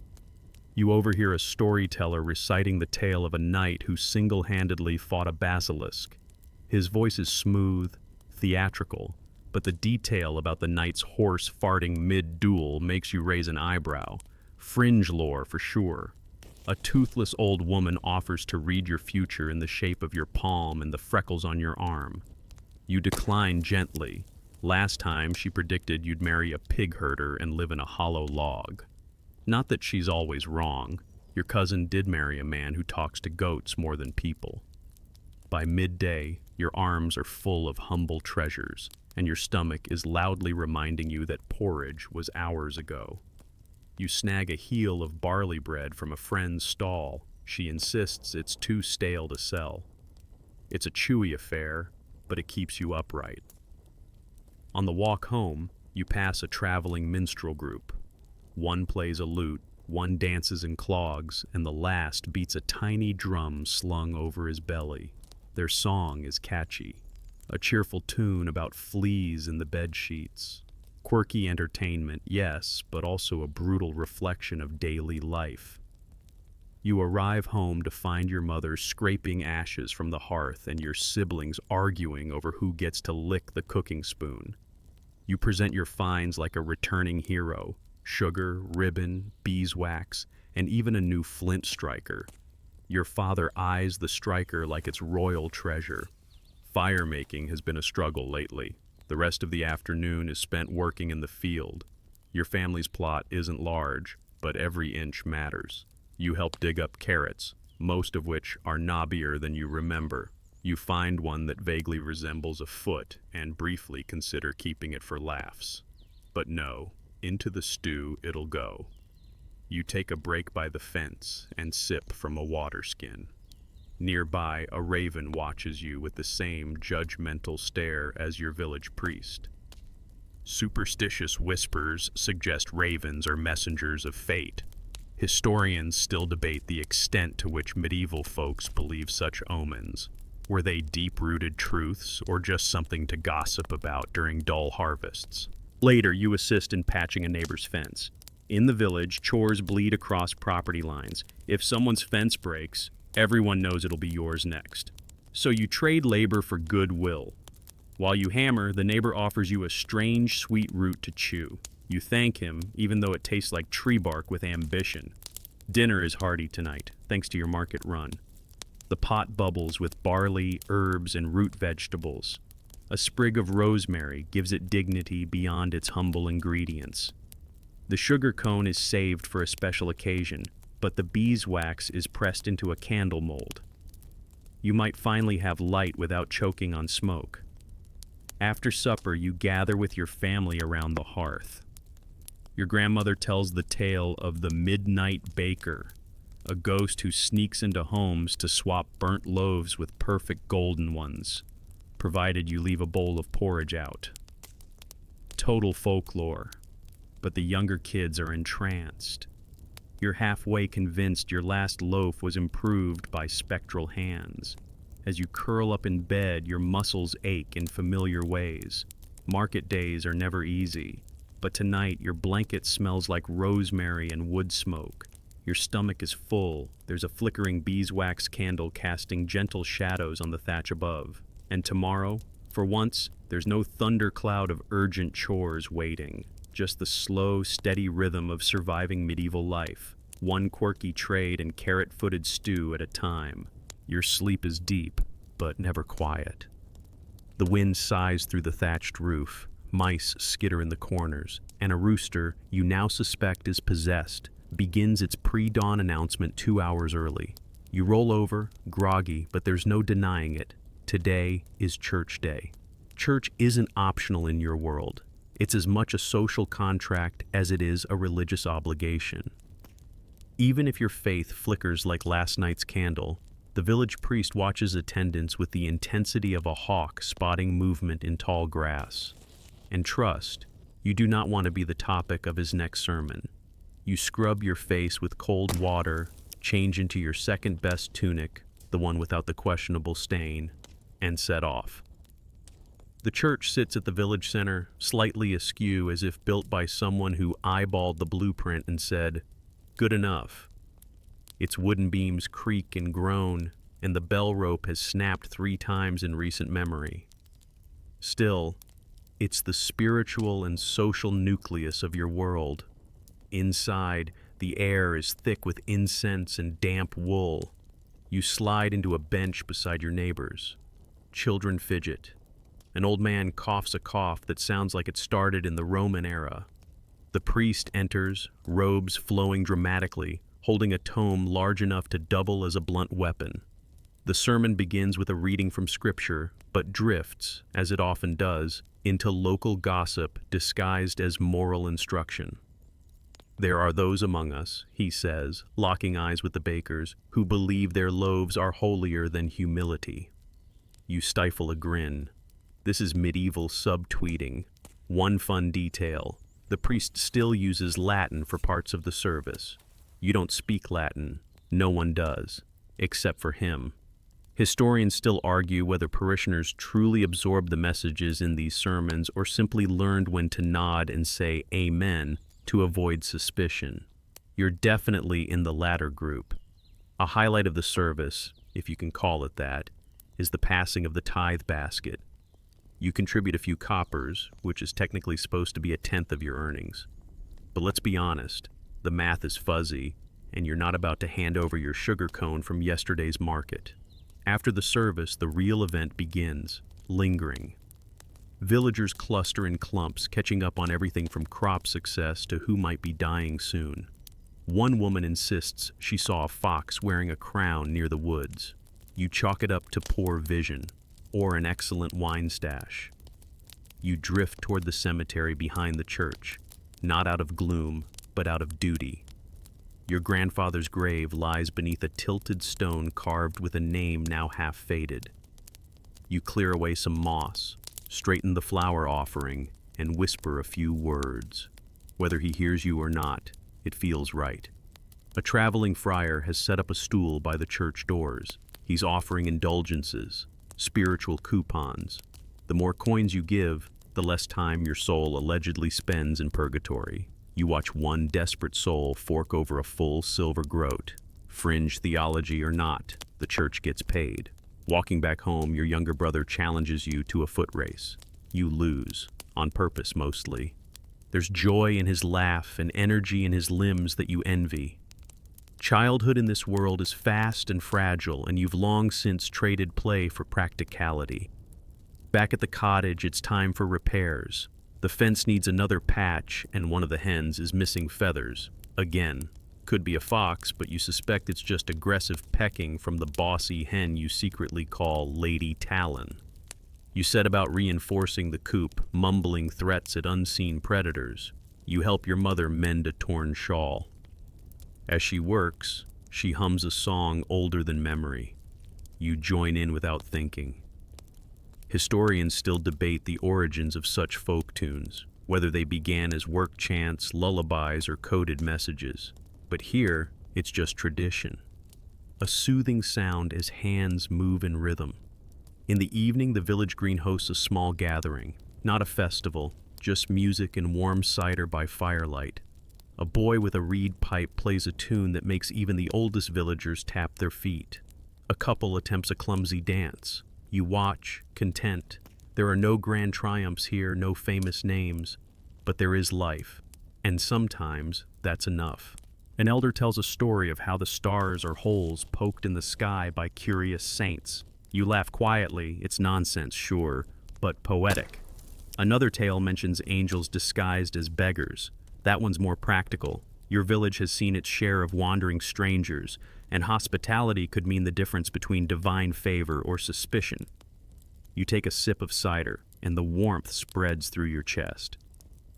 You overhear a storyteller reciting the tale of a knight who single-handedly fought a basilisk. His voice is smooth, theatrical, but the detail about the knight's horse farting mid-duel makes you raise an eyebrow. Fringe lore for sure. A toothless old woman offers to read your future in the shape of your palm and the freckles on your arm. You decline gently. Last time she predicted you'd marry a pig herder and live in a hollow log. Not that she's always wrong. Your cousin did marry a man who talks to goats more than people. By midday, your arms are full of humble treasures, and your stomach is loudly reminding you that porridge was hours ago. You snag a heel of barley bread from a friend's stall. She insists it's too stale to sell. It's a chewy affair, but it keeps you upright. On the walk home, you pass a traveling minstrel group. One plays a lute, one dances in clogs, and the last beats a tiny drum slung over his belly. Their song is catchy, a cheerful tune about fleas in the bed sheets. Quirky entertainment, yes, but also a brutal reflection of daily life. You arrive home to find your mother scraping ashes from the hearth and your siblings arguing over who gets to lick the cooking spoon. You present your finds like a returning hero: sugar, ribbon, beeswax, and even a new flint striker. Your father eyes the striker like it's royal treasure. Fire making has been a struggle lately. The rest of the afternoon is spent working in the field. Your family's plot isn't large, but every inch matters. You help dig up carrots, most of which are knobbier than you remember. You find one that vaguely resembles a foot and briefly consider keeping it for laughs. But no, into the stew it'll go. You take a break by the fence and sip from a water skin. Nearby, a raven watches you with the same judgmental stare as your village priest. Superstitious whispers suggest ravens are messengers of fate. Historians still debate the extent to which medieval folks believe such omens. Were they deep-rooted truths or just something to gossip about during dull harvests? Later, you assist in patching a neighbor's fence. In the village, chores bleed across property lines. If someone's fence breaks, everyone knows it'll be yours next. So you trade labor for goodwill. While you hammer, the neighbor offers you a strange, sweet root to chew. You thank him, even though it tastes like tree bark with ambition. Dinner is hearty tonight, thanks to your market run. The pot bubbles with barley, herbs, and root vegetables. A sprig of rosemary gives it dignity beyond its humble ingredients. The sugar cone is saved for a special occasion, but the beeswax is pressed into a candle mold. You might finally have light without choking on smoke. After supper, you gather with your family around the hearth. Your grandmother tells the tale of the midnight baker, a ghost who sneaks into homes to swap burnt loaves with perfect golden ones, provided you leave a bowl of porridge out. Total folklore, but the younger kids are entranced. You're halfway convinced your last loaf was improved by spectral hands. As you curl up in bed, your muscles ache in familiar ways. Market days are never easy, but tonight your blanket smells like rosemary and wood smoke. Your stomach is full. There's a flickering beeswax candle casting gentle shadows on the thatch above. And tomorrow, for once, there's no thundercloud of urgent chores waiting. Just the slow, steady rhythm of surviving medieval life. One quirky trade and carrot-footed stew at a time. Your sleep is deep, but never quiet. The wind sighs through the thatched roof. Mice skitter in the corners, and a rooster you now suspect is possessed begins its pre-dawn announcement 2 hours early. You roll over, groggy, but there's no denying it. Today is church day. Church isn't optional in your world. It's as much a social contract as it is a religious obligation. Even if your faith flickers like last night's candle, the village priest watches attendance with the intensity of a hawk spotting movement in tall grass. And trust, you do not want to be the topic of his next sermon. You scrub your face with cold water, change into your second-best tunic, the one without the questionable stain, and set off. The church sits at the village center, slightly askew as if built by someone who eyeballed the blueprint and said, "Good enough." Its wooden beams creak and groan, and the bell rope has snapped 3 times in recent memory. Still, it's the spiritual and social nucleus of your world. Inside, the air is thick with incense and damp wool. You slide into a bench beside your neighbors. Children fidget. An old man coughs a cough that sounds like it started in the Roman era. The priest enters, robes flowing dramatically, holding a tome large enough to double as a blunt weapon. The sermon begins with a reading from Scripture, but drifts, as it often does, into local gossip disguised as moral instruction. There are those among us, he says, locking eyes with the bakers, who believe their loaves are holier than humility. You stifle a grin. This is medieval subtweeting. One fun detail. The priest still uses Latin for parts of the service. You don't speak Latin. No one does, except for him. Historians still argue whether parishioners truly absorbed the messages in these sermons or simply learned when to nod and say amen to avoid suspicion. You're definitely in the latter group. A highlight of the service, if you can call it that, is the passing of the tithe basket. You contribute a few coppers, which is technically supposed to be 1/10 of your earnings. But let's be honest, the math is fuzzy, and you're not about to hand over your sugar cone from yesterday's market. After the service, the real event begins, lingering. Villagers cluster in clumps, catching up on everything from crop success to who might be dying soon. One woman insists she saw a fox wearing a crown near the woods. You chalk it up to poor vision, or an excellent wine stash. You drift toward the cemetery behind the church, not out of gloom, but out of duty. Your grandfather's grave lies beneath a tilted stone carved with a name now half faded. You clear away some moss, straighten the flower offering, and whisper a few words. Whether he hears you or not, it feels right. A traveling friar has set up a stool by the church doors. He's offering indulgences, spiritual coupons. The more coins you give, the less time your soul allegedly spends in purgatory. You watch one desperate soul fork over a full silver groat. Fringe theology or not, the church gets paid. Walking back home, your younger brother challenges you to a foot race. You lose, on purpose mostly. There's joy in his laugh and energy in his limbs that you envy. Childhood in this world is fast and fragile, and you've long since traded play for practicality. Back at the cottage, it's time for repairs. The fence needs another patch, and one of the hens is missing feathers. Again. Could be a fox, but you suspect it's just aggressive pecking from the bossy hen you secretly call Lady Talon. You set about reinforcing the coop, mumbling threats at unseen predators. You help your mother mend a torn shawl. As she works, she hums a song older than memory. You join in without thinking. Historians still debate the origins of such folk tunes, whether they began as work chants, lullabies, or coded messages. But here, it's just tradition. A soothing sound as hands move in rhythm. In the evening, the village green hosts a small gathering, not a festival, just music and warm cider by firelight. A boy with a reed pipe plays a tune that makes even the oldest villagers tap their feet. A couple attempts a clumsy dance. You watch, content. There are no grand triumphs here, no famous names, but there is life, and sometimes that's enough. An elder tells a story of how the stars are holes poked in the sky by curious saints. You laugh quietly, it's nonsense, sure, but poetic. Another tale mentions angels disguised as beggars. That one's more practical. Your village has seen its share of wandering strangers, and hospitality could mean the difference between divine favor or suspicion. You take a sip of cider, and the warmth spreads through your chest.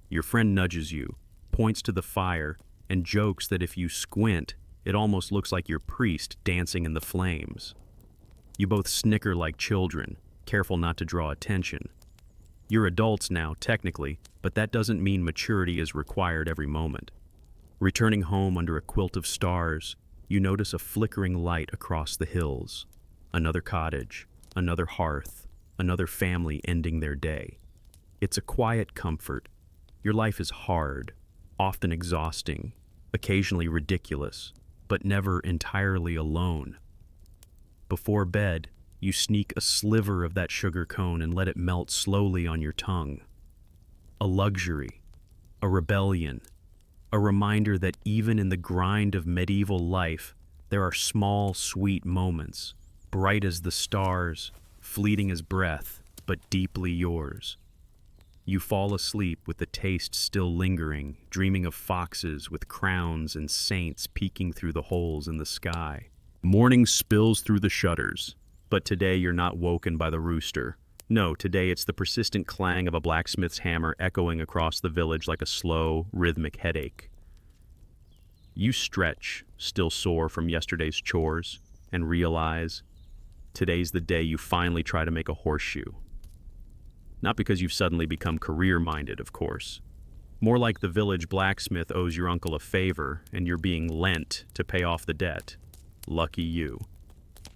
Your friend nudges you, points to the fire, and jokes that if you squint, it almost looks like your priest dancing in the flames. You both snicker like children, careful not to draw attention. You're adults now, technically, but that doesn't mean maturity is required every moment. Returning home under a quilt of stars, you notice a flickering light across the hills. Another cottage, another hearth, another family ending their day. It's a quiet comfort. Your life is hard, often exhausting, occasionally ridiculous, but never entirely alone. Before bed, you sneak a sliver of that sugar cone and let it melt slowly on your tongue. A luxury, a rebellion, a reminder that even in the grind of medieval life, there are small, sweet moments, bright as the stars, fleeting as breath, but deeply yours. You fall asleep with the taste still lingering, dreaming of foxes with crowns and saints peeking through the holes in the sky. Morning spills through the shutters, but today you're not woken by the rooster. No, today it's the persistent clang of a blacksmith's hammer echoing across the village like a slow, rhythmic headache. You stretch, still sore from yesterday's chores, and realize today's the day you finally try to make a horseshoe. Not because you've suddenly become career-minded, of course. More like the village blacksmith owes your uncle a favor and you're being lent to pay off the debt. Lucky you.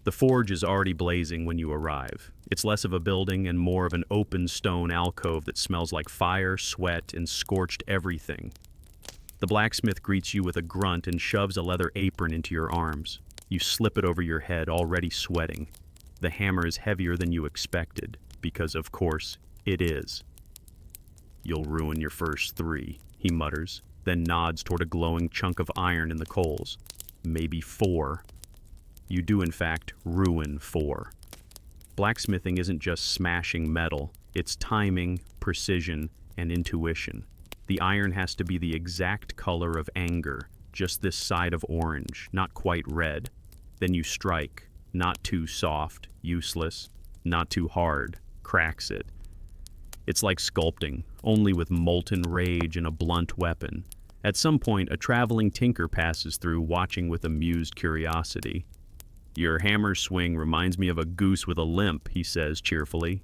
The forge is already blazing when you arrive. It's less of a building and more of an open stone alcove that smells like fire, sweat, and scorched everything. The blacksmith greets you with a grunt and shoves a leather apron into your arms. You slip it over your head, already sweating. The hammer is heavier than you expected, because of course it is. "You'll ruin your first 3, he mutters, then nods toward a glowing chunk of iron in the coals. "Maybe 4. You do, in fact, ruin 4. Blacksmithing isn't just smashing metal, it's timing, precision, and intuition. The iron has to be the exact color of anger, just this side of orange, not quite red. Then you strike, not too soft, useless, not too hard, cracks it. It's like sculpting, only with molten rage and a blunt weapon. At some point, a traveling tinker passes through, watching with amused curiosity. "Your hammer swing reminds me of a goose with a limp," he says cheerfully.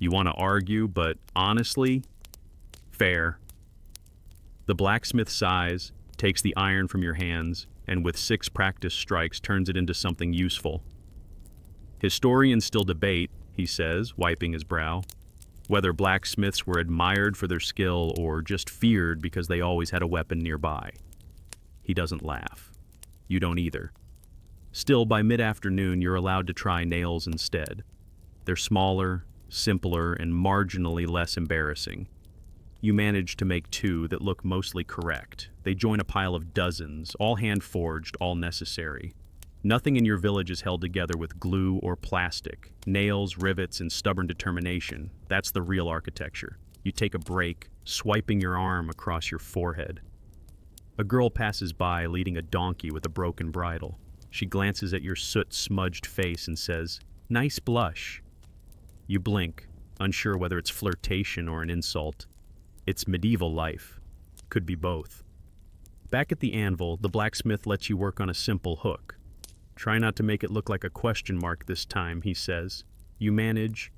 "You want to argue, but honestly, fair." The blacksmith sighs, takes the iron from your hands, and with 6 practiced strikes turns it into something useful. "Historians still debate," he says, wiping his brow, "whether blacksmiths were admired for their skill or just feared because they always had a weapon nearby." He doesn't laugh. You don't either. Still, by mid-afternoon, you're allowed to try nails instead. They're smaller, simpler, and marginally less embarrassing. You manage to make 2 that look mostly correct. They join a pile of dozens, all hand-forged, all necessary. Nothing in your village is held together with glue or plastic. Nails, rivets, and stubborn determination. That's the real architecture. You take a break, swiping your arm across your forehead. A girl passes by leading a donkey with a broken bridle. She glances at your soot-smudged face and says, "Nice blush." You blink, unsure whether it's flirtation or an insult. It's medieval life. Could be both. Back at the anvil, the blacksmith lets you work on a simple hook. "Try not to make it look like a question mark this time," he says. You manage.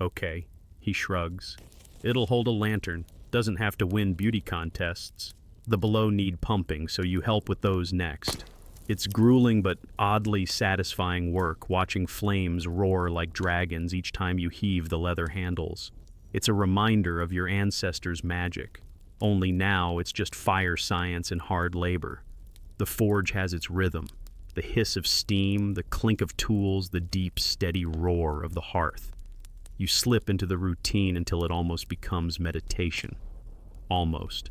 "Okay," he shrugs. "It'll hold a lantern. Doesn't have to win beauty contests. The below need pumping, so you help with those next." It's grueling but oddly satisfying work, watching flames roar like dragons each time you heave the leather handles. It's a reminder of your ancestors' magic. Only now it's just fire science and hard labor. The forge has its rhythm. The hiss of steam, the clink of tools, the deep, steady roar of the hearth. You slip into the routine until it almost becomes meditation. Almost.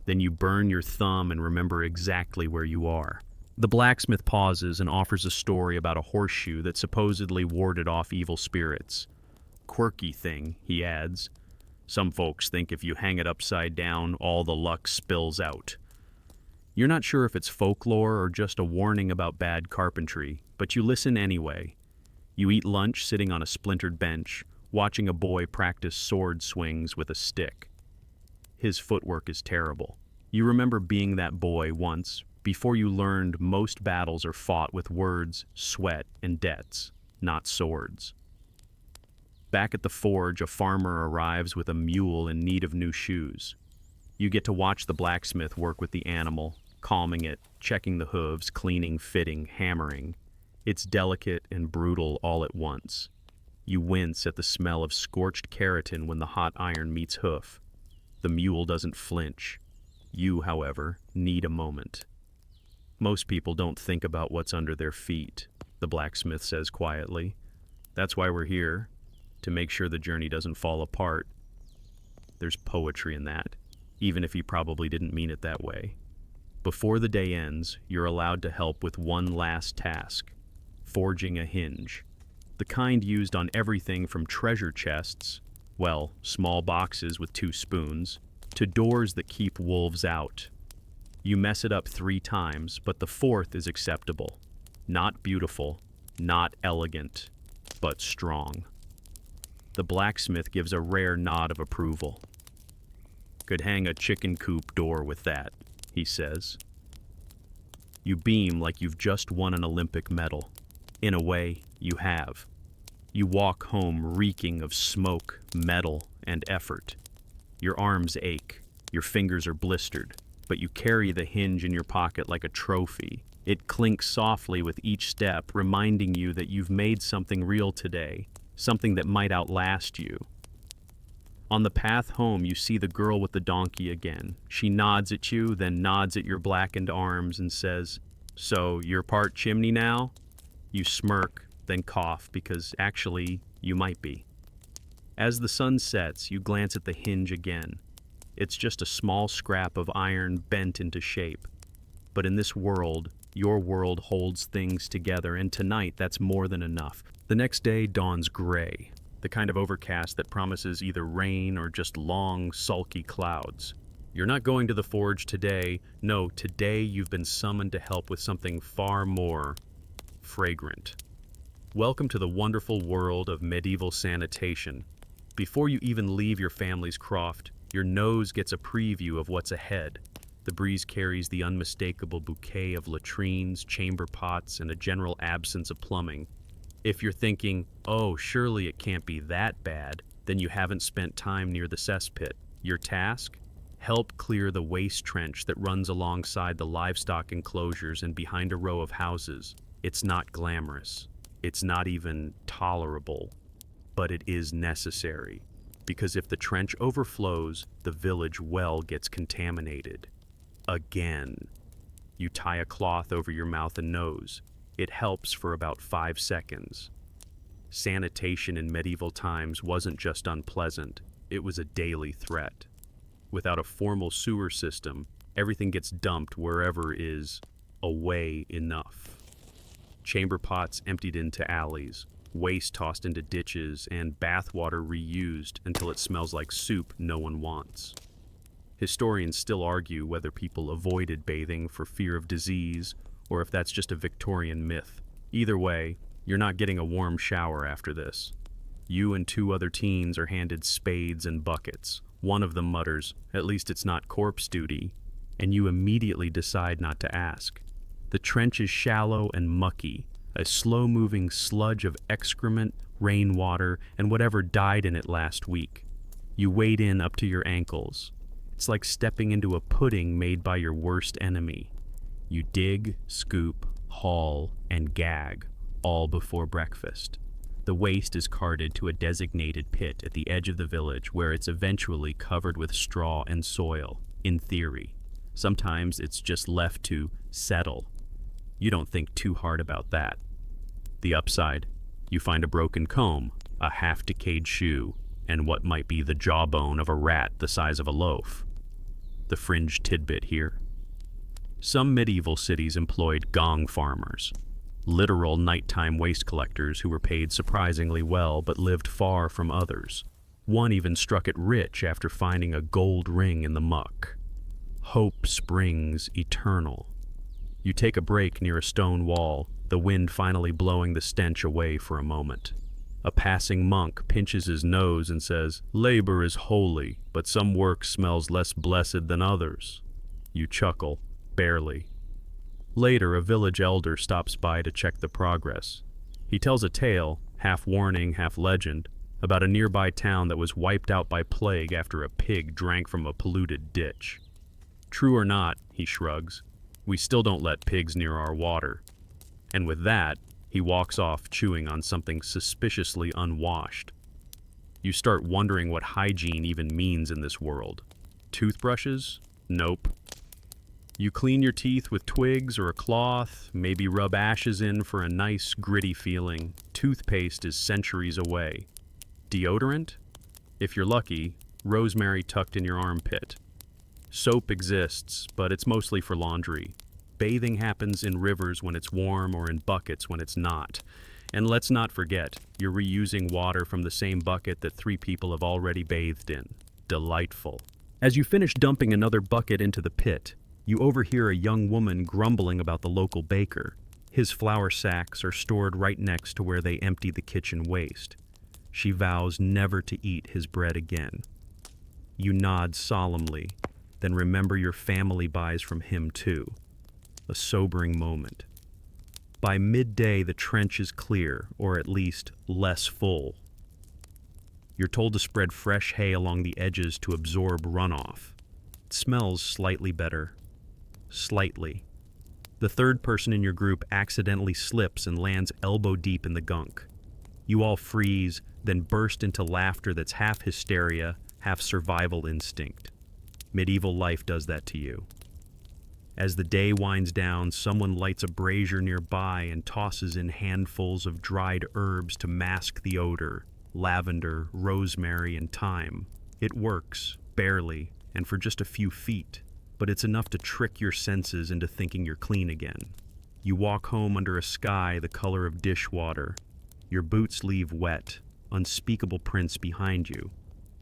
Then you burn your thumb and remember exactly where you are. The blacksmith pauses and offers a story about a horseshoe that supposedly warded off evil spirits. "Quirky thing," he adds. "Some folks think if you hang it upside down, all the luck spills out." You're not sure if it's folklore or just a warning about bad carpentry, but you listen anyway. You eat lunch sitting on a splintered bench, watching a boy practice sword swings with a stick. His footwork is terrible. You remember being that boy once, before you learned most battles are fought with words, sweat, and debts, not swords. Back at the forge, a farmer arrives with a mule in need of new shoes. You get to watch the blacksmith work with the animal, calming it, checking the hooves, cleaning, fitting, hammering. It's delicate and brutal all at once. You wince at the smell of scorched keratin when the hot iron meets hoof. The mule doesn't flinch. You, however, need a moment. "Most people don't think about what's under their feet," the blacksmith says quietly. "That's why we're here, to make sure the journey doesn't fall apart." There's poetry in that, even if he probably didn't mean it that way. Before the day ends, you're allowed to help with one last task: forging a hinge. The kind used on everything from treasure chests, well, small boxes with 2 spoons, to doors that keep wolves out. You mess it up 3 times, but the 4th is acceptable. Not beautiful, not elegant, but strong. The blacksmith gives a rare nod of approval. "Could hang a chicken coop door with that," he says. You beam like you've just won an Olympic medal. In a way, you have. You walk home reeking of smoke, metal, and effort. Your arms ache, your fingers are blistered, but you carry the hinge in your pocket like a trophy. It clinks softly with each step, reminding you that you've made something real today, something that might outlast you. On the path home, you see the girl with the donkey again. She nods at you, then nods at your blackened arms and says, "So, you're part chimney now?" You smirk, then cough, because actually, you might be. As the sun sets, you glance at the hinge again. It's just a small scrap of iron bent into shape. But in this world, your world holds things together, and tonight that's more than enough. The next day dawns gray, the kind of overcast that promises either rain or just long, sulky clouds. You're not going to the forge today. No, today you've been summoned to help with something far more fragrant. Welcome to the wonderful world of medieval sanitation. Before you even leave your family's croft, your nose gets a preview of what's ahead. The breeze carries the unmistakable bouquet of latrines, chamber pots, and a general absence of plumbing. If you're thinking, "Oh, surely it can't be that bad," then you haven't spent time near the cesspit. Your task? Help clear the waste trench that runs alongside the livestock enclosures and behind a row of houses. It's not glamorous. It's not even tolerable. But it is necessary. Because if the trench overflows, the village well gets contaminated. Again. You tie a cloth over your mouth and nose. It helps for about 5 seconds. Sanitation in medieval times wasn't just unpleasant, it was a daily threat. Without a formal sewer system, everything gets dumped wherever is away enough. Chamber pots emptied into alleys, waste tossed into ditches, and bathwater reused until it smells like soup no one wants. Historians still argue whether people avoided bathing for fear of disease or if that's just a Victorian myth. Either way, you're not getting a warm shower after this. You and 2 other teens are handed spades and buckets. One of them mutters, "At least it's not corpse duty," and you immediately decide not to ask. The trench is shallow and mucky, a slow-moving sludge of excrement, rainwater, and whatever died in it last week. You wade in up to your ankles. It's like stepping into a pudding made by your worst enemy. You dig, scoop, haul, and gag, all before breakfast. The waste is carted to a designated pit at the edge of the village where it's eventually covered with straw and soil, in theory. Sometimes it's just left to settle. You don't think too hard about that. The upside, you find a broken comb, a half-decayed shoe, and what might be the jawbone of a rat the size of a loaf. The fringe tidbit here. Some medieval cities employed gong farmers, literal nighttime waste collectors who were paid surprisingly well but lived far from others. One even struck it rich after finding a gold ring in the muck. Hope springs eternal. You take a break near a stone wall, the wind finally blowing the stench away for a moment. A passing monk pinches his nose and says, "Labor is holy, but some work smells less blessed than others." You chuckle, barely. Later, a village elder stops by to check the progress. He tells a tale, half warning, half legend, about a nearby town that was wiped out by plague after a pig drank from a polluted ditch. True or not, he shrugs, we still don't let pigs near our water. And with that, he walks off chewing on something suspiciously unwashed. You start wondering what hygiene even means in this world. Toothbrushes? Nope. You clean your teeth with twigs or a cloth, maybe rub ashes in for a nice, gritty feeling. Toothpaste is centuries away. Deodorant? If you're lucky, rosemary tucked in your armpit. Soap exists, but it's mostly for laundry. Bathing happens in rivers when it's warm or in buckets when it's not. And let's not forget, you're reusing water from the same bucket that 3 people have already bathed in. Delightful. As you finish dumping another bucket into the pit, you overhear a young woman grumbling about the local baker. His flour sacks are stored right next to where they empty the kitchen waste. She vows never to eat his bread again. You nod solemnly, then remember your family buys from him too. a sobering moment. By midday, the trench is clear, or at least less full. You're told to spread fresh hay along the edges to absorb runoff. It smells slightly better. Slightly. The third person in your group accidentally slips and lands elbow deep in the gunk. You all freeze, then burst into laughter that's half hysteria, half survival instinct. Medieval life does that to you. As the day winds down, someone lights a brazier nearby and tosses in handfuls of dried herbs to mask the odor: lavender, rosemary, and thyme. It works, barely, and for just a few feet, but it's enough to trick your senses into thinking you're clean again. You walk home under a sky the color of dishwater. Your boots leave wet, unspeakable prints behind you.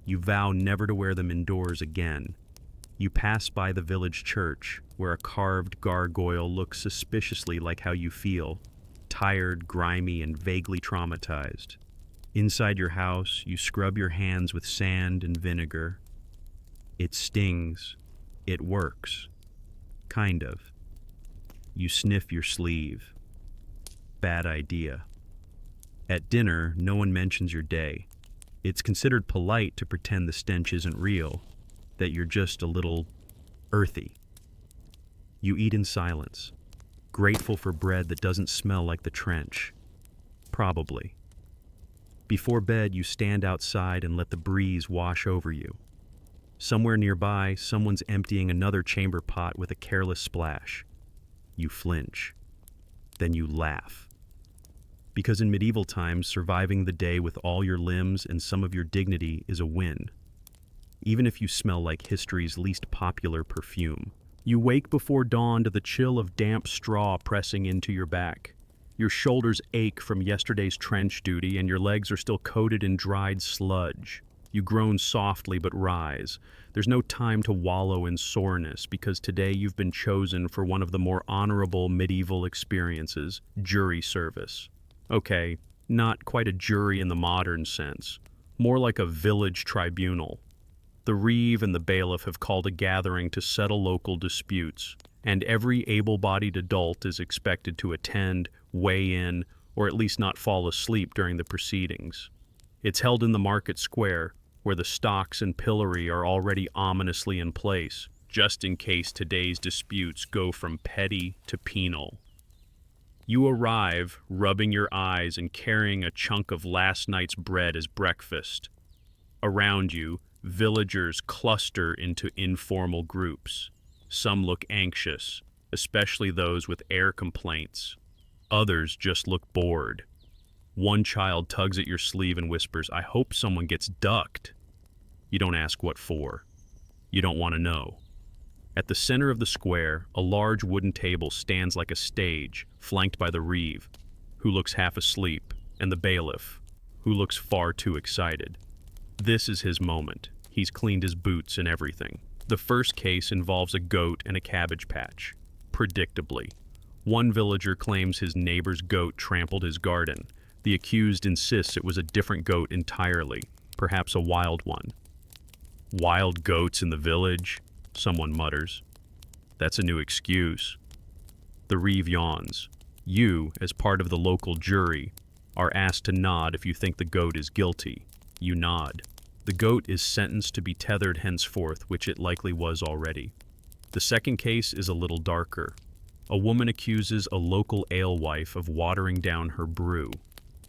You vow never to wear them indoors again. You pass by the village church, where a carved gargoyle looks suspiciously like how you feel, tired, grimy, and vaguely traumatized. Inside your house, you scrub your hands with sand and vinegar. It stings. It works. Kind of. You sniff your sleeve. Bad idea. At dinner, no one mentions your day. It's considered polite to pretend the stench isn't real, that you're just a little earthy. You eat in silence, grateful for bread that doesn't smell like the trench. Probably. Before bed, you stand outside and let the breeze wash over you. Somewhere nearby, someone's emptying another chamber pot with a careless splash. You flinch. Then you laugh. Because in medieval times, surviving the day with all your limbs and some of your dignity is a win. Even if you smell like history's least popular perfume. You wake before dawn to the chill of damp straw pressing into your back. Your shoulders ache from yesterday's trench duty, and your legs are still coated in dried sludge. You groan softly but rise. There's no time to wallow in soreness, because today you've been chosen for one of the more honorable medieval experiences, jury service. Okay, not quite a jury in the modern sense. More like a village tribunal. The reeve and the bailiff have called a gathering to settle local disputes, and every able-bodied adult is expected to attend, weigh in, or at least not fall asleep during the proceedings. It's held in the market square, where the stocks and pillory are already ominously in place, just in case today's disputes go from petty to penal. You arrive, rubbing your eyes and carrying a chunk of last night's bread as breakfast. Around you, villagers cluster into informal groups. Some look anxious, especially those with air complaints. Others just look bored. One child tugs at your sleeve and whispers, "I hope someone gets ducked." You don't ask what for. You don't want to know. At the center of the square, a large wooden table stands like a stage, flanked by the reeve, who looks half asleep, and the bailiff, who looks far too excited. This is his moment. He's cleaned his boots and everything. The first case involves a goat and a cabbage patch. Predictably, one villager claims his neighbor's goat trampled his garden. The accused insists it was a different goat entirely, perhaps a wild one. "Wild goats in the village?" someone mutters. "That's a new excuse." The reeve yawns. You, as part of the local jury, are asked to nod if you think the goat is guilty. You nod. The goat is sentenced to be tethered henceforth, which it likely was already. The second case is a little darker. A woman accuses a local alewife of watering down her brew.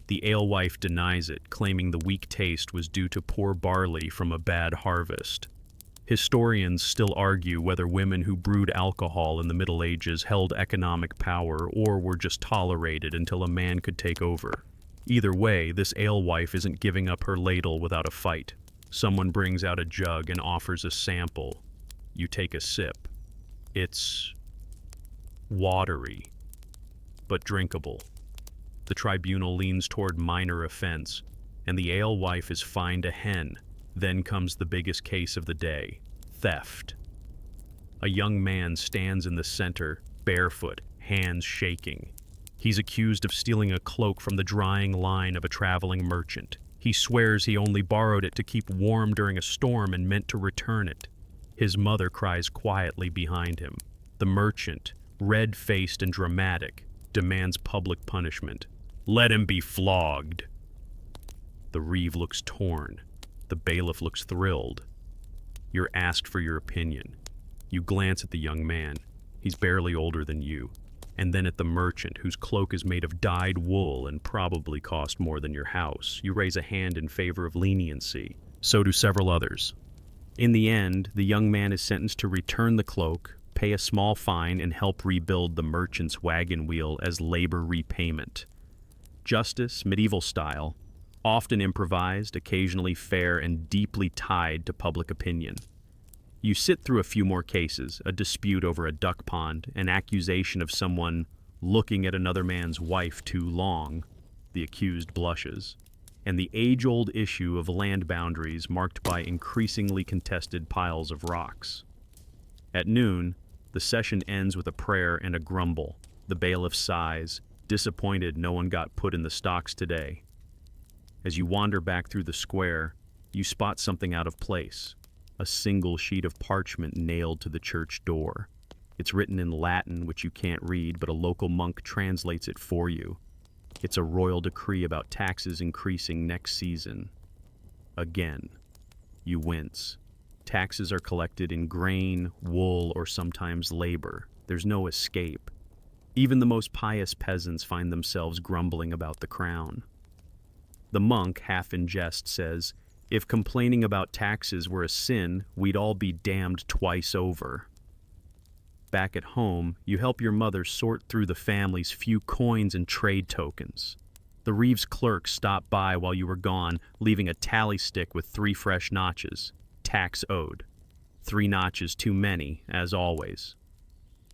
The alewife denies it, claiming the weak taste was due to poor barley from a bad harvest. Historians still argue whether women who brewed alcohol in the Middle Ages held economic power or were just tolerated until a man could take over. Either way, this alewife isn't giving up her ladle without a fight. Someone brings out a jug and offers a sample. You take a sip. It's watery, but drinkable. The tribunal leans toward minor offense, and the alewife is fined a hen. Then comes the biggest case of the day: theft. A young man stands in the center, barefoot, hands shaking. He's accused of stealing a cloak from the drying line of a traveling merchant. He swears he only borrowed it to keep warm during a storm and meant to return it. His mother cries quietly behind him. The merchant, red-faced and dramatic, demands public punishment. Let him be flogged. The reeve looks torn. The bailiff looks thrilled. You're asked for your opinion. You glance at the young man. He's barely older than you. And then at the merchant, whose cloak is made of dyed wool and probably cost more than your house. You raise a hand in favor of leniency. So do several others. In the end, the young man is sentenced to return the cloak, pay a small fine, and help rebuild the merchant's wagon wheel as labor repayment. Justice, medieval style, often improvised, occasionally fair, and deeply tied to public opinion. You sit through a few more cases, a dispute over a duck pond, an accusation of someone looking at another man's wife too long, the accused blushes, and the age-old issue of land boundaries marked by increasingly contested piles of rocks. At noon, the session ends with a prayer and a grumble. The bailiff sighs, disappointed no one got put in the stocks today. As you wander back through the square, you spot something out of place. A single sheet of parchment nailed to the church door. It's written in Latin, which you can't read, but a local monk translates it for you. It's a royal decree about taxes increasing next season. Again, you wince. Taxes are collected in grain, wool, or sometimes labor. There's no escape. Even the most pious peasants find themselves grumbling about the crown. The monk, half in jest, says, "If complaining about taxes were a sin, we'd all be damned twice over." Back at home, you help your mother sort through the family's few coins and trade tokens. The reeve's clerk stopped by while you were gone, leaving a tally stick with 3 fresh notches. Tax owed. 3 notches too many, as always.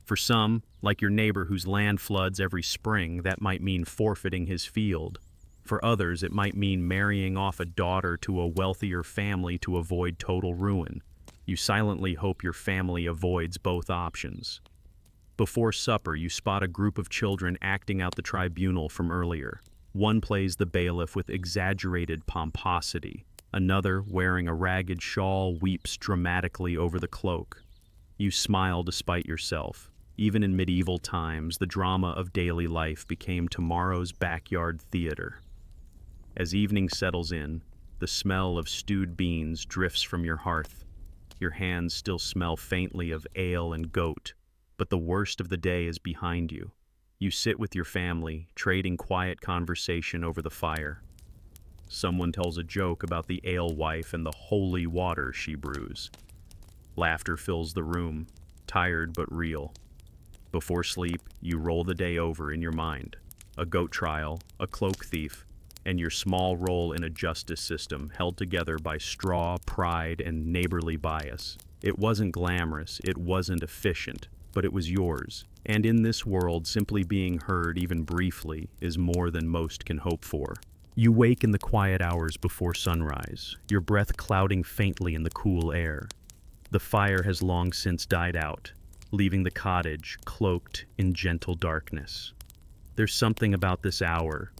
For some, like your neighbor whose land floods every spring, that might mean forfeiting his field. For others, it might mean marrying off a daughter to a wealthier family to avoid total ruin. You silently hope your family avoids both options. Before supper, you spot a group of children acting out the tribunal from earlier. One plays the bailiff with exaggerated pomposity. Another, wearing a ragged shawl, weeps dramatically over the cloak. You smile despite yourself. Even in medieval times, the drama of daily life became tomorrow's backyard theater. As evening settles in, the smell of stewed beans drifts from your hearth. Your hands still smell faintly of ale and goat, but the worst of the day is behind you. You sit with your family, trading quiet conversation over the fire. Someone tells a joke about the alewife and the holy water she brews. Laughter fills the room, tired but real. Before sleep, you roll the day over in your mind. A goat trial, a cloak thief, and your small role in a justice system held together by straw, pride, and neighborly bias. It wasn't glamorous, it wasn't efficient, but it was yours. And in this world, simply being heard, even briefly, is more than most can hope for. You wake in the quiet hours before sunrise, your breath clouding faintly in the cool air. The fire has long since died out, leaving the cottage cloaked in gentle darkness. There's something about this hour,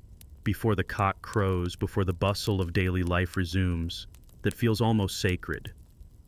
before the cock crows, before the bustle of daily life resumes, that feels almost sacred.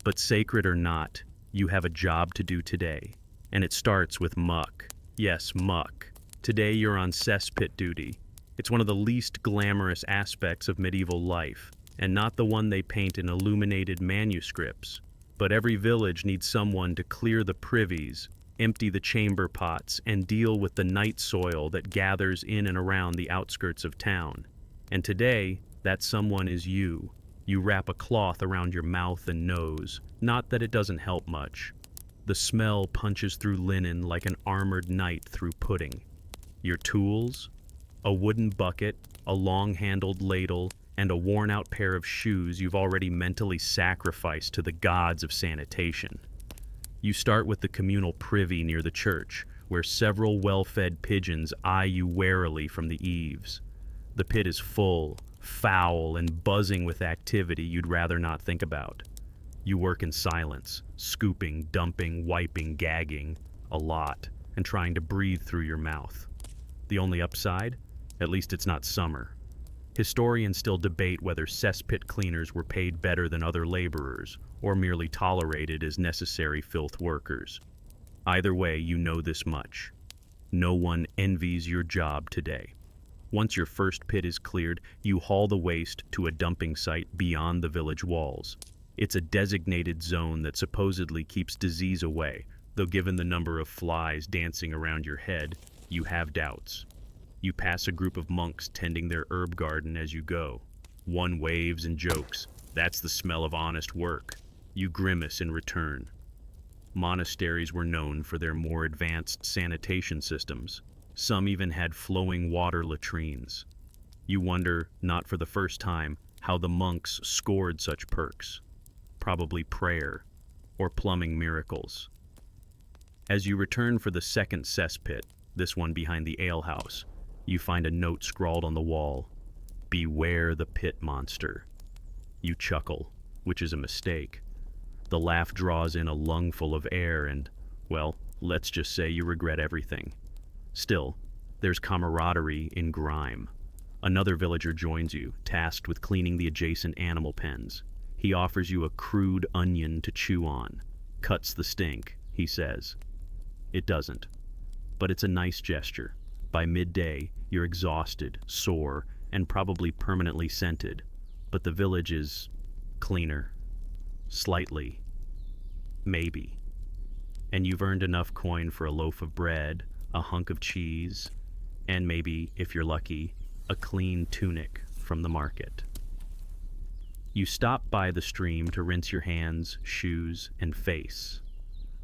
But sacred or not, you have a job to do today. And it starts with muck. Yes, muck. Today you're on cesspit duty. It's one of the least glamorous aspects of medieval life, and not the one they paint in illuminated manuscripts. But every village needs someone to clear the privies, empty the chamber pots, and deal with the night soil that gathers in and around the outskirts of town. And today, that someone is you. You wrap a cloth around your mouth and nose, not that it doesn't help much. The smell punches through linen like an armored knight through pudding. Your tools? A wooden bucket, a long-handled ladle, and a worn-out pair of shoes you've already mentally sacrificed to the gods of sanitation. You start with the communal privy near the church, where several well-fed pigeons eye you warily from the eaves. The pit is full, foul, and buzzing with activity you'd rather not think about. You work in silence, scooping, dumping, wiping, gagging, a lot, and trying to breathe through your mouth. The only upside? At least it's not summer. Historians still debate whether cesspit cleaners were paid better than other laborers, or merely tolerated as necessary filth workers. Either way, you know this much. No one envies your job today. Once your first pit is cleared, you haul the waste to a dumping site beyond the village walls. It's a designated zone that supposedly keeps disease away, though given the number of flies dancing around your head, you have doubts. You pass a group of monks tending their herb garden as you go. One waves and jokes, "That's the smell of honest work." You grimace in return. Monasteries were known for their more advanced sanitation systems. Some even had flowing water latrines. You wonder, not for the first time, how the monks scored such perks. Probably prayer, or plumbing miracles. As you return for the second cesspit, this one behind the alehouse, you find a note scrawled on the wall. "Beware the pit monster." You chuckle, which is a mistake. The laugh draws in a lungful of air and, well, let's just say you regret everything. Still, there's camaraderie in grime. Another villager joins you, tasked with cleaning the adjacent animal pens. He offers you a crude onion to chew on. "Cuts the stink," he says. It doesn't. But it's a nice gesture. By midday, you're exhausted, sore, and probably permanently scented. But the village is cleaner. Slightly. Maybe. And you've earned enough coin for a loaf of bread, a hunk of cheese, and maybe, if you're lucky, a clean tunic from the market. You stop by the stream to rinse your hands, shoes, and face.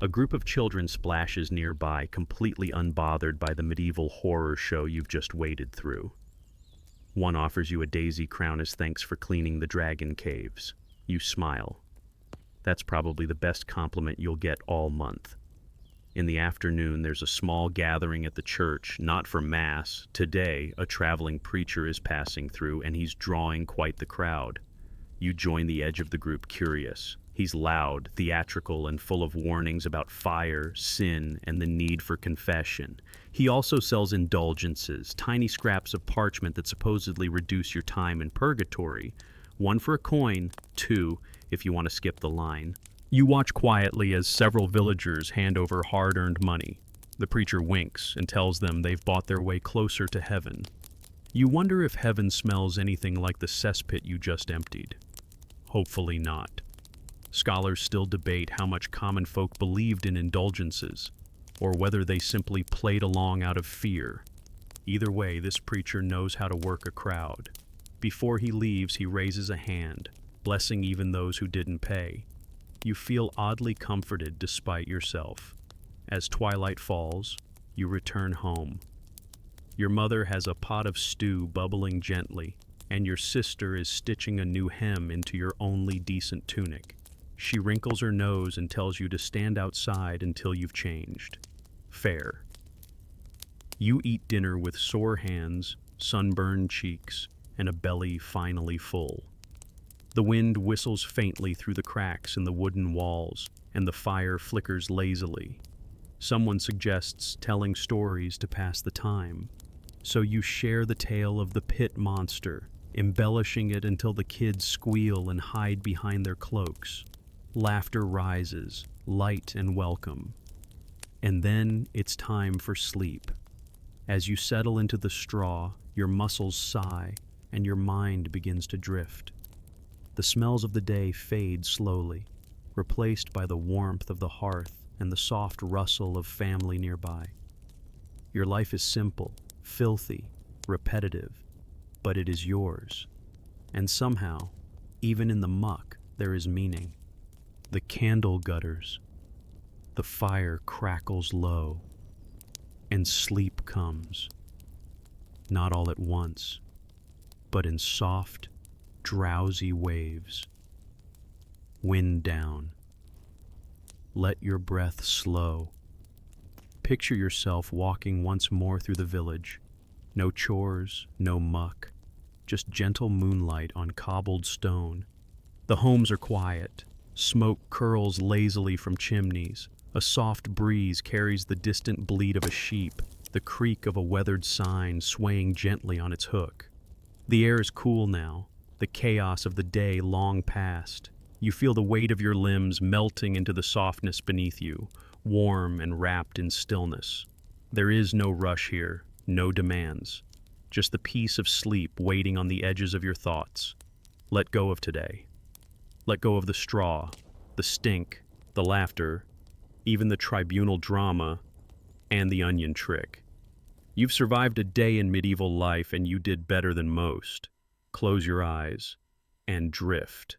A group of children splashes nearby, completely unbothered by the medieval horror show you've just waded through. One offers you a daisy crown as thanks for cleaning the dragon caves. You smile. That's probably the best compliment you'll get all month. In the afternoon, there's a small gathering at the church, not for mass. Today, a traveling preacher is passing through, and he's drawing quite the crowd. You join the edge of the group, curious. He's loud, theatrical, and full of warnings about fire, sin, and the need for confession. He also sells indulgences, tiny scraps of parchment that supposedly reduce your time in purgatory. One for a coin, two if you want to skip the line. You watch quietly as several villagers hand over hard-earned money. The preacher winks and tells them they've bought their way closer to heaven. You wonder if heaven smells anything like the cesspit you just emptied. Hopefully not. Scholars still debate how much common folk believed in indulgences, or whether they simply played along out of fear. Either way, this preacher knows how to work a crowd. Before he leaves, he raises a hand, blessing even those who didn't pay. You feel oddly comforted despite yourself. As twilight falls, you return home. Your mother has a pot of stew bubbling gently, and your sister is stitching a new hem into your only decent tunic. She wrinkles her nose and tells you to stand outside until you've changed. Fair. You eat dinner with sore hands, sunburned cheeks, and a belly finally full. The wind whistles faintly through the cracks in the wooden walls, and the fire flickers lazily. Someone suggests telling stories to pass the time. So you share the tale of the pit monster, embellishing it until the kids squeal and hide behind their cloaks. Laughter rises, light and welcome. And then it's time for sleep. As you settle into the straw, your muscles sigh, and your mind begins to drift. The smells of the day fade slowly, replaced by the warmth of the hearth and the soft rustle of family nearby. Your life is simple, filthy, repetitive, but it is yours. And somehow, even in the muck, there is meaning. The candle gutters, the fire crackles low, and sleep comes. Not all at once, but in soft, drowsy waves. Wind down. Let your breath slow. Picture yourself walking once more through the village. No chores, no muck, just gentle moonlight on cobbled stone. The homes are quiet. Smoke curls lazily from chimneys. A soft breeze carries the distant bleat of a sheep, the creak of a weathered sign swaying gently on its hook. The air is cool now, the chaos of the day long past. You feel the weight of your limbs melting into the softness beneath you, warm and wrapped in stillness. There is no rush here, no demands, just the peace of sleep waiting on the edges of your thoughts. Let go of today. Let go of the straw, the stink, the laughter, even the tribunal drama, and the onion trick. You've survived a day in medieval life and you did better than most. Close your eyes and drift.